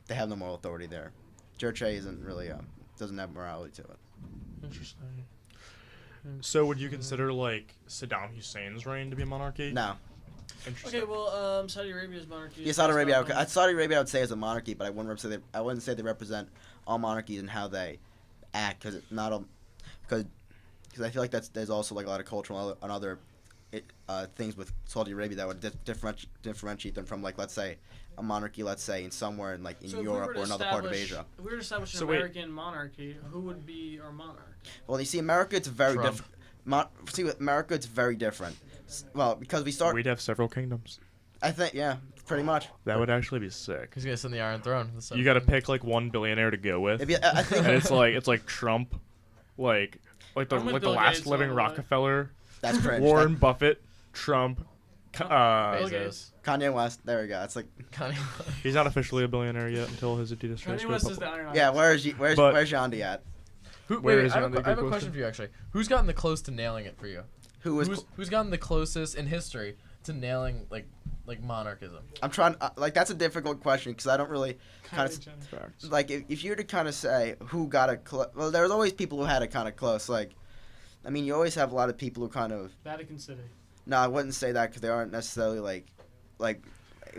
They have no moral authority there. Church isn't really doesn't have morality to it. Interesting. So would you consider like Saddam Hussein's reign to be a monarchy? No. Interesting. Okay, well, Saudi Arabia's monarchy. Yeah, is Saudi based Arabia. on- Saudi Arabia, I would say is a monarchy, but I wouldn't say they represent all monarchies and how they act, because it's not all. Because I feel like there's also like a lot of cultural and other things with Saudi Arabia that would differentiate them from, like, let's say a monarchy, let's say in somewhere in like in So if we were Europe to or another part of establish- Asia. If we were to establish an So wait. American monarchy, who would be our monarch? Well, you see, America, it's very Trump. different. See, with America, it's very different. Well, because we start. We'd have several kingdoms. I think, yeah, pretty much. That would actually be sick. He's gonna sit in the Iron Throne. You got to pick like one billionaire to go with, It'd be, I think and it's like Trump, like the I'm with the Bill last Gates living all the way. Rockefeller, that's cringe. Warren Buffett, Trump. Bill Bezos. Gates. Kanye West. There we go. It's like, Kanye. He's not officially a billionaire yet until his Adidas shares Kanye go West is the public. Iron yeah. Iron. Where's But- Yandi at? Who, Where wait, is I have, Yandi? I have a Good question question. for you actually. Who's gotten the close to nailing it for you? Who's Who's gotten the closest in history to nailing like monarchism? I'm trying. Like, that's a difficult question because I don't really kind Kylie of Jenner. Facts. like if you were to kind of say who got it close. Well, there's always people who had it kind of close. Like, I mean, you always have a lot of people who kind of. Vatican City. No, I wouldn't say that because they aren't necessarily like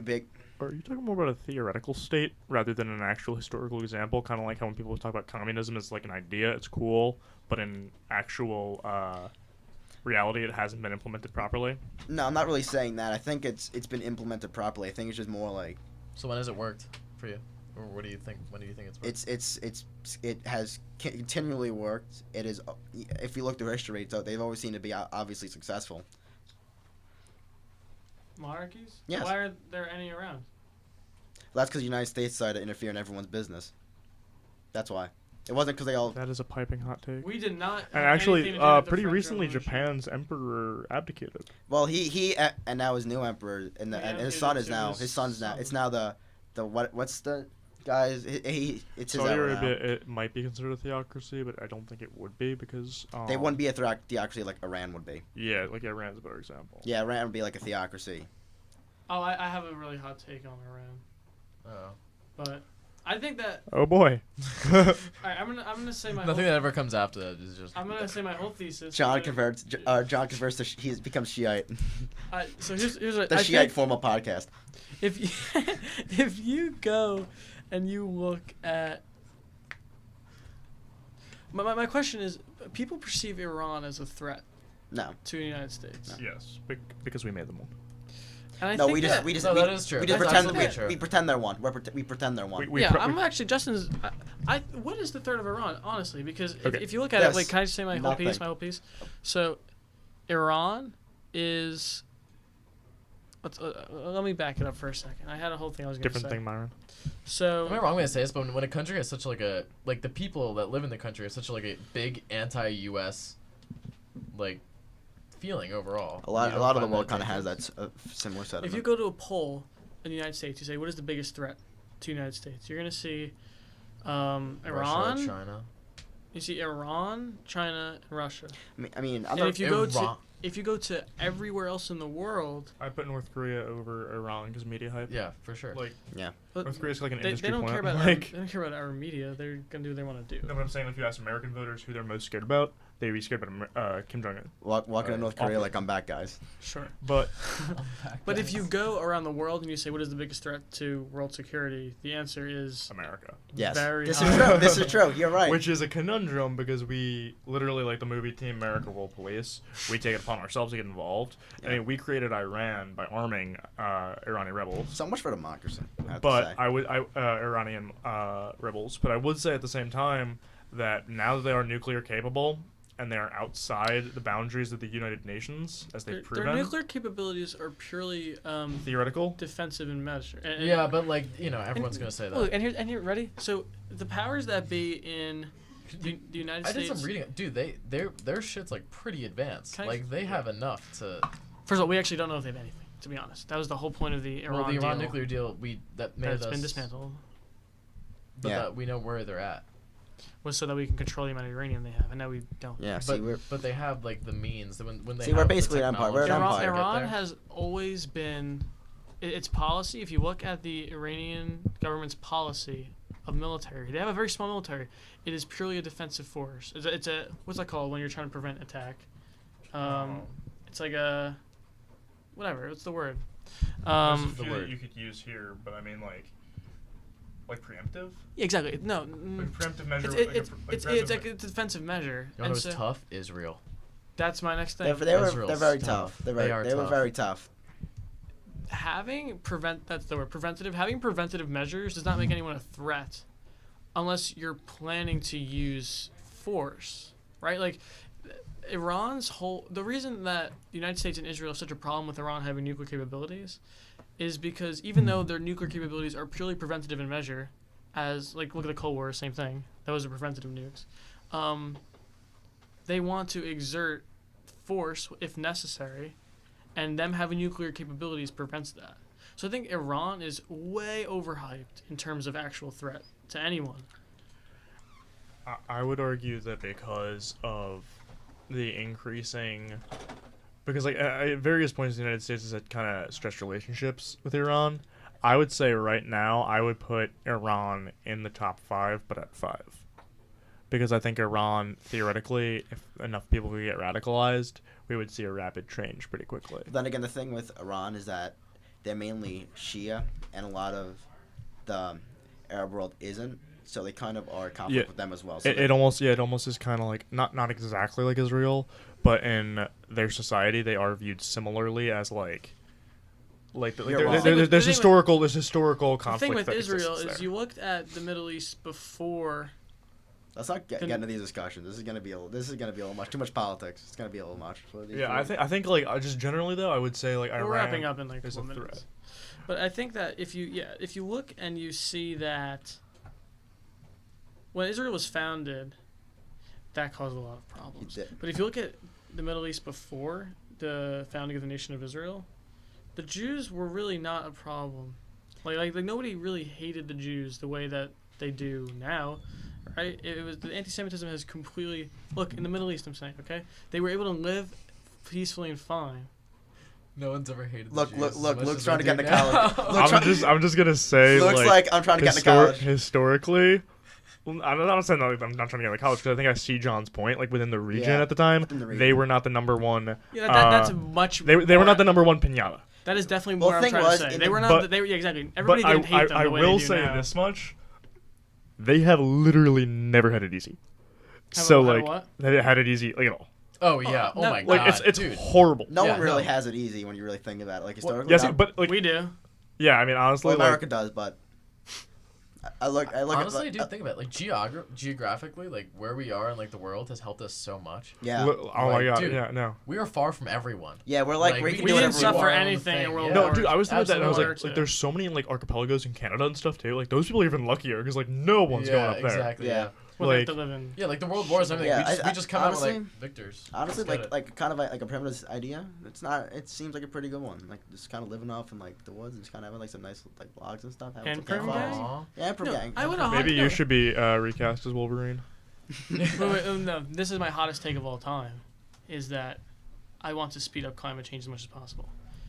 big. Are you talking more about a theoretical state rather than an actual historical example? Kind of like how when people talk about communism as like an idea, it's cool, but in actual reality, it hasn't been implemented properly. No, I'm not really saying that. I think it's been implemented properly. I think it's just more like So when has it worked for you, or what do you think? When do you think it's worked? it has continually worked. It is. If you look through history, they've always seemed to be obviously successful. Monarchies? Yes. Why aren't there any around? That's because the United States decided to interfere in everyone's business. That's why. It wasn't because they all. That is a piping hot take. We did not. And have actually, anything to do with the pretty French recently, Revolution. Japan's emperor abdicated. Well, he and now his new emperor and Yeah, and his okay, son that's is now his his son's now. son. It's now the what's the guys? It's his Saudi era now. Arabia, it might be considered a theocracy, but I don't think it would be because They wouldn't be a theocracy like Iran would be. Yeah, like Iran's a better example. Yeah, Iran would be like a theocracy. Oh, I have a really hot take on Iran, Oh. but I think that. Oh boy. All right, I'm gonna say my. Nothing whole, that ever comes after that is just. I'm gonna say my whole thesis. John is that- converts. John converts to he becomes Shiite. So here's what The I Shiite think formal podcast. if you if you go and you look at my question is, people perceive Iran as a threat No, to the United States, Yes, because we made them one. and I no, think we that, just No, we, that is true. we just That's pretend absolutely true. we pretend they're one. We pretend they're one. We yeah, pro- I'm we- actually Justin's. What is the threat of Iran? Honestly, because Okay. if you look at Yes. it, like, can I just say my whole piece? Nothing. My whole piece. So, Iran is. Let me back it up for a second. I had a whole thing I was gonna Different say. thing, Myron. So Am I wrong when I say this? But when a country has such like the people that live in the country have such like a big anti-U.S. like feeling overall. A lot You of don't the find world kind of dangerous? has that similar sentiment. if you go to a poll in the United States, you say, "What is the biggest threat to the United States?" You're gonna see Iran. Russia, China. You see Iran, China, and Russia. I mean, I'm And not, if you go Iran. to everywhere else in the world, I put North Korea over Iran because media hype. Yeah, for sure. Like but North Korea's like an they industry don't care plant. about like. they don't care about our media. They're gonna do what they want to do. No, but I'm saying if you ask American voters who they're most scared about, they'd be scared about Kim Jong Un. Walking to North Korea Awful. like I'm back, guys. Sure. But But if you go around the world and you say, what is the biggest threat to world security? The answer is America, Yes, Very this high. is true. This is true. You're right. which is a conundrum because we literally, like the movie Team America World Police, we take it upon ourselves to get involved. I Yeah. mean, we created Iran by arming Iranian rebels. So much for democracy. I have to But say. Iranian rebels. But I would say at the same time that now that they are nuclear capable and they are outside the boundaries of the United Nations, as they've their proven, nuclear capabilities are purely theoretical. defensive in measure. And- Yeah, but like everyone's gonna say that. Look, and here, ready? So the powers that be in the United I did States. some reading. Dude, their shit's like pretty advanced. Can I- Like they have enough to. First of all, we actually don't know if they have anything. To be honest, that was the whole point of the Iran Well, the Iran deal. nuclear deal that made That's us. been dismantled. But Yeah. that we know where they're at. Was so that we can control the amount of uranium they have, and now we don't. Yeah. But See, we're but they have like the means. When they See, we're have the basically an empire. We're an technology empire. to get Iran there. has always been its policy. If you look at the Iranian government's policy of military, they have a very small military. It is purely a defensive force. It's a what's that called when you're trying to prevent attack? It's like a whatever. What's the word? There's a the few word. that you could use here, but I mean like preemptive. Yeah, exactly. No, Like preemptive measure. it's like a defensive measure. You know who's tough? Israel. That's my next thing. they're Israel's very tough. tough. They are They were tough. very tough. That's the word, preventative. Having preventative measures does not make anyone a threat unless you're planning to use force, right? Like the reason that the United States and Israel have such a problem with Iran having nuclear capabilities is because even though their nuclear capabilities are purely preventative in measure, as like look at the Cold War, same thing, that was a preventative nukes, they want to exert force if necessary, and them having nuclear capabilities prevents that. So I think Iran is way overhyped in terms of actual threat to anyone. I would argue that because of the increasing, because like at various points the United States has had kind of stretched relationships with Iran. I would say right now I would put Iran in the top 5, but at 5, because I think Iran theoretically, if enough people could get radicalized, we would see a rapid change pretty quickly. But then again, the thing with Iran is that they're mainly Shia, and a lot of the Arab world isn't. So they kind of are conflict with them as well. So It almost is kind of like not exactly like Israel, but in their society they are viewed similarly as You're wrong. there's historical The conflict. thing with that Israel exists is there. you looked at the Middle East before. let's not get into these discussions. This is gonna be a little much. Too much politics. It's gonna be a little much. I think like just generally though I would say like We're Iran wrapping up in like is 4 a minutes. threat. But I think that if you look and you see that when Israel was founded, that caused a lot of problems. did. But if you look at the Middle East before the founding of the nation of Israel, the Jews were really not a problem. Like nobody really hated the Jews the way that they do now, right? It was the anti-Semitism has completely look in the Middle East. I'm saying, okay, they were able to live peacefully and fine. No one's ever hated. Look, the look, Jews as look, much Luke's as trying they to get do into now. college. I'm just gonna say Looks like I'm trying to get into college. Historically, well, I'm not saying that I'm not trying to get into college because I think I see John's point. Like within the region Yeah, at the time, within the they region. were not the number one. Yeah, that's much. They were more- not the number one pinata. That is definitely Well, what the I'm thing trying was, to say. in They the- were not. but- They were exactly. Everybody But didn't hate them I the way will they do say now. this much: they have literally never had it easy. Have So a like what? they had it easy like at all. Oh yeah. Oh no, my Like god. it's dude. horrible. No Yeah, one really no. has it easy when you really think about it. Like historically, Yes, no. but like We do. yeah, I mean honestly, well, like America does, but I look Honestly, at dude, think about it. Like geographically, like where we are in like the world has helped us so much. yeah, oh my Like, god, dude, yeah, no. We are far from everyone. yeah, we're like like, we we can We do didn't whatever we suffer want. anything in World Yeah. War. No, dude, I was thinking about that. And I was like, Absolutely. there's so many like archipelagos in Canada and stuff too. Like those people are even luckier because like no one's going up there. Exactly. Yeah. Yeah. Well, they have like- to live in. Yeah, like the world wars and everything. Yeah, we just come out honestly- like victors. Honestly, Let's get like kind of like a primitive idea. It's not. It seems like a pretty good one. Like just kind of living off in like the woods and just kind of having like some nice like logs and stuff. having And some it. primitive? campfires. Aw. Yeah, No, yeah, I would Maybe no. you should be recast as Wolverine. Wait, no, this is my hottest take of all time, is that I want to speed up climate change as much as possible.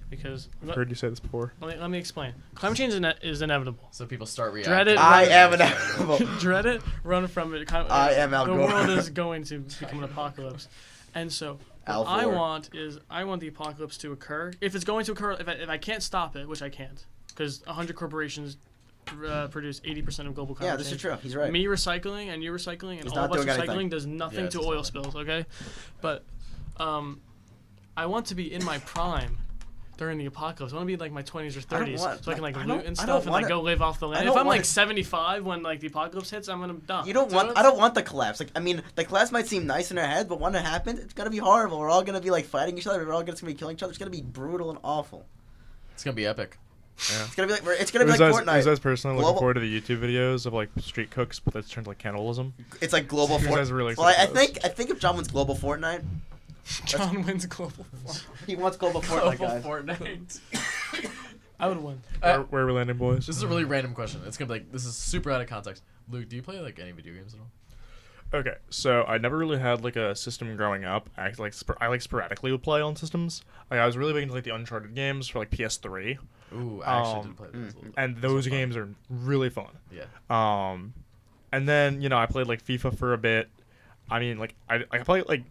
because I've heard you say this before. let me explain. Climate change is inevitable. So people start reacting. Dread it. I am run- inevitable. Dread it, run from it. I am Al The Gore. world is going to become an apocalypse, and so Al what I Gore. want the apocalypse to occur. If it's going to occur, if I can't stop it, which I can't, because 100 corporations produce 80% of global climate Yeah, this is change. true. He's right. Me recycling and you recycling and He's all of not us doing recycling anything. does nothing Yeah, to it's oil not. spills, okay? But I want to be in my prime during the apocalypse. I want to be in like my 20s or I don't 30s want- so I can like I loot don't- and I stuff don't and like wanna- go live off the I land. If don't I'm wanna- like 75 when like the apocalypse hits, I'm gonna die. You don't want. I don't want the collapse. Like, I mean, the collapse might seem nice in our head, but when it happens, it's gonna be horrible. We're all gonna be like fighting each other. We're all gonna be killing each other. It's gonna be brutal and awful. It's gonna be epic. It's gonna be like Fortnite. Was guys personally Global- looking forward to the YouTube videos of like street cooks, but that's turned to like cannibalism? It's like global You guys Fortnite. really Well, I excited for think if John wins global Fortnite, John wins global. he wants global Fortnite, guys. Fortnite. I would win. Where are we landing, boys? This is a really random question. It's gonna be like, this is super out of context. Luke, do you play like any video games at all? Okay, so I never really had like a system growing up. I like sporadically would play on systems. Like I was really big into like the Uncharted games for like PS3, Ooh, I actually did play those a little bit. and Those those were fun. games are really fun. Yeah. And then I played like FIFA for a bit. I mean, like I play like,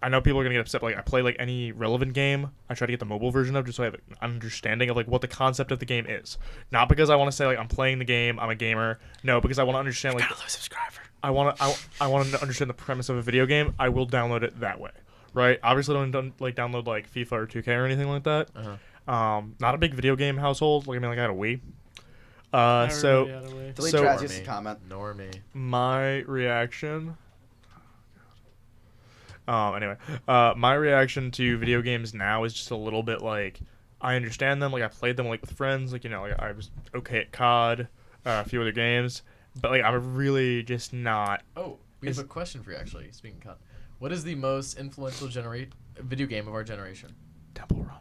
I know people are gonna get upset, but like I play like any relevant game. I try to get the mobile version of just so I have an understanding of like what the concept of the game is. Not because I want to say like I'm playing the game, I'm a gamer. No, because I want to understand like. Gotta lose subscriber. I want to understand the premise of a video game. I will download it that way, right? Obviously, don't like download like FIFA or 2K or anything like that. Not a big video game household. Like I mean, like I had a Wii. So Everybody had a way. Delete So- Travis' Nor comment. Nor me. my reaction. Anyway, my reaction to video games now is just a little bit like I understand them. Like I played them like with friends. Like like I was okay at COD, a few other games, but like I'm really just not. Oh, we have Is- a question for you actually. Speaking of COD, what is the most influential video game of our generation? Temple Run.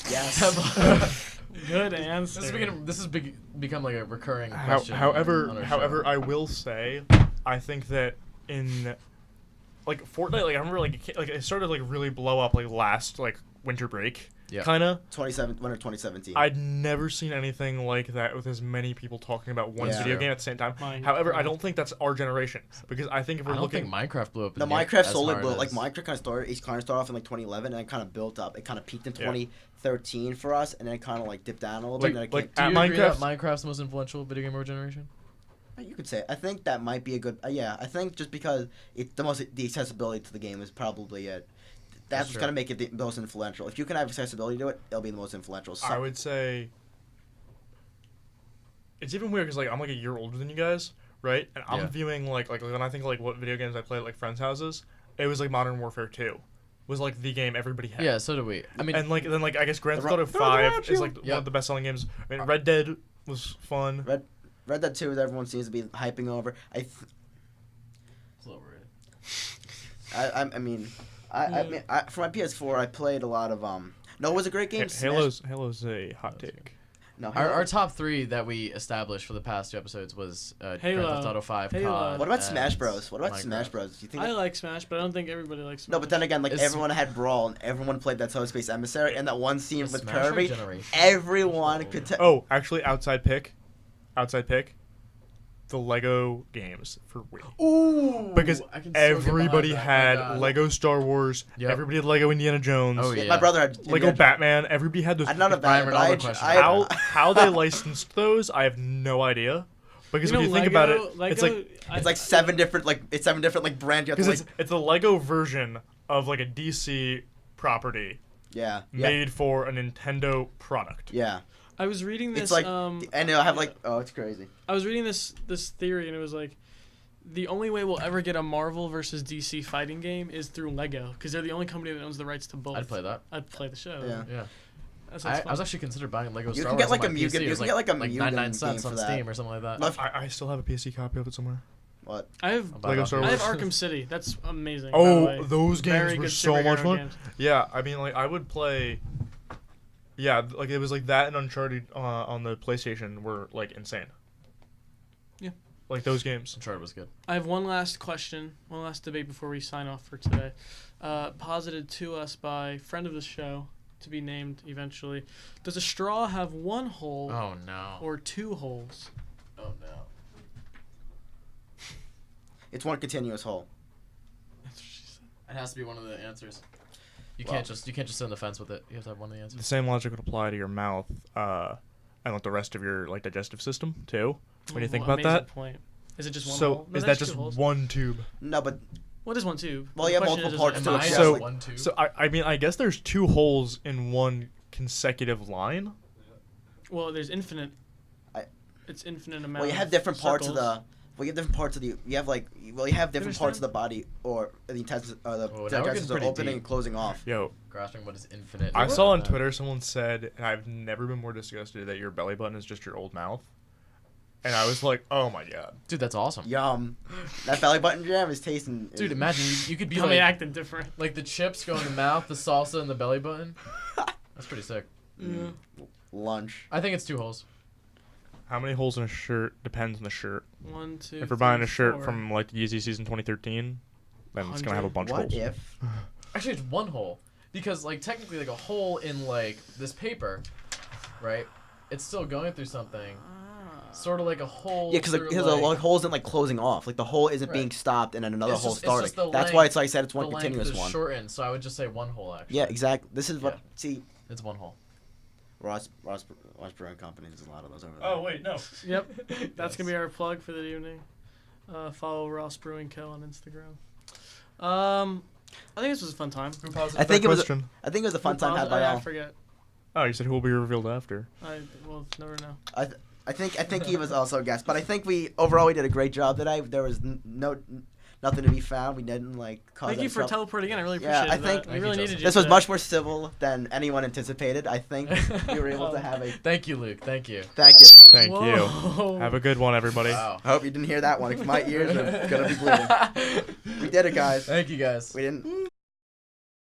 Yes. Good answer. This has become like a recurring question. on However, our show. I will say, I think that in like Fortnite, like I remember like it started like really blow up like last like winter break, Yeah. kind of. Winter 2017. I'd never seen anything like that with as many people talking about one Yeah. video game at the same time. Minecraft. However, I don't think that's our generation because I think if I we're don't looking, think Minecraft blew up. The near Minecraft as solely hard blew. Like as- Minecraft kind of started off in like 2011 and then kind of built up. It kind of peaked in Yeah. 2013 for us, and then kind of like dipped down a little bit. And then it like Do at you agree that Minecraft, Minecraft's the most influential video game of our generation? You could say. I think that might be a good. Yeah, I think just because it's the accessibility to the game is probably it. That's what's true. gonna make it the most influential. If you can have accessibility to it, it'll be the most influential. I would say it's even weird because like I'm like a year older than you guys, right? And I'm Yeah. viewing like when I think of, like what video games I played at like friends' houses, it was like Modern Warfare 2 was like the game everybody had. Yeah, so do we. I mean, and like then like I guess Grand The Theft Ro- Auto Throw the 5 round is shield. like one Yep. of the best selling games. I mean Red Dead was fun. Red Dead 2 that everyone seems to be hyping over. it's a little weird. I mean, for my PS4, I played a lot of No, it was a great game. Halo's a hot take. No, Our top three that we established for the past two episodes was Grand Halo. Theft Auto 5, Halo. COD, What about and Smash Bros? What about Minecraft. Smash Bros? Do you think? I like Smash, but I don't think everybody likes Smash. No, but then again, like Is- everyone had Brawl and everyone played that Subspace Emissary and that one scene Is with Smash our Kirby. generation? Everyone could tell. Oh, actually, outside pick, the Lego games for Wii. Ooh, Because I can so get everybody behind that. had Oh my God. Lego Star Wars. Yep. Everybody had Lego Indiana Jones. Oh, yeah. My brother had Lego Batman. Everybody had those. I'm not a Ryan Batman, Ronaldo but question. How they licensed those, I have no idea. Because when you think about it, it's like it's like seven different brands. You have to because like, it's a Lego version of like a DC property yeah, made for a Nintendo product. yeah. I was reading this. It's like, and they'll have like, oh, it's crazy. I was reading this theory, and it was like, the only way we'll ever get a Marvel versus DC fighting game is through Lego, because they're the only company that owns the rights to both. I'd play that. I'd play the show. Yeah. Yeah. That sounds I was fun. actually considering buying Lego You Star can Wars get, like, on a my Mugen- PC. you It was can get, like, a 99 Mugen cents game on for that. Steam or something like that. Love- I still have a PC copy of it somewhere. What? I have I'll buy Lego it off Star you. I have Wars. Arkham City. That's amazing. Oh, by the way. those Very games were good so much superhero fun. games. Yeah, I mean, like I would play. Yeah, like it was like that and Uncharted on the PlayStation were like insane. Yeah. Like those games. Uncharted was good. I have one last question, one last debate before we sign off for today. Posited to us by friend of the show, to be named eventually. Does a straw have one hole Oh no. or two holes? Oh no. It's one continuous hole. That's what she said. It has to be one of the answers. You Well- can't just sit on the fence with it. You have to have one of the answers. The same logic would apply to your mouth, and like the rest of your like digestive system too. When you think about Amazing that. point. Is it just one So hole? No, is that that's just two holes. one tube? No, but What is one tube? Well, The you have question multiple is, parts am to Am it, I yeah, just like- one tube? So I mean I guess there's two holes in one consecutive line. Well, there's infinite. I- It's infinite amount. well, you have of different parts of circles. the. Well, you have different parts of the. You have like. Well, you have different parts of understand? the body or the intestines. The Oh, now we're digestions getting are pretty opening deep. and closing off. Yo, Grasping what is infinite. I What saw on about Twitter someone said, and I've never been more disgusted that your belly button is just your old mouth. And I was like, oh my god. that? Dude, that's awesome. Yum. That belly button jam is tasting. Dude, imagine you could be Tommy like, acting different. like the chips go in the mouth, the salsa in the belly button. That's pretty sick. Lunch. I think it's two holes. How many holes in a shirt depends on the shirt. 1, 2. If we're buying a 3, shirt 4. from like the Yeezy season 2013, then it's gonna have a 100. bunch of What holes. if? Actually, it's one hole because like technically like a hole in like this paper, right? It's still going through something. Sort of like a hole. Yeah, because through, the like, hole isn't like closing off. Like the hole isn't Right. being stopped and then another It's hole just- it's starting. just the That's why length- it's like I said. It's the one length continuous is one. shortened, so I would just say one hole actually. Yeah, exactly. This is what. Yeah. See, It's one hole. Ross Brewing Company. There's a lot of those over there. Oh wait, no. Yep. That's going to be our plug for the evening. Follow Ross Brewing Co. on Instagram. I think this was a fun time. Who paused I think it was. question? I think it was a fun Who time paused- had by I all. forget. Oh, you said who will be revealed after. We'll never know. I think he was also a guest, but I think we overall we did a great job today. There was nothing to be found. We didn't like cause Thank any you for trouble. teleporting in. I really Yeah, appreciate I think- that. We Thank really you, needed Justin. you. This was today. much more civil than anyone anticipated. I think we were able to have a. Thank you, Luke. Thank you. Thank you. Thank you. Whoa. Have a good one, everybody. Wow. I hope you didn't hear that one. My ears are gonna be bleeding. We did it, guys. Thank you guys. We didn't.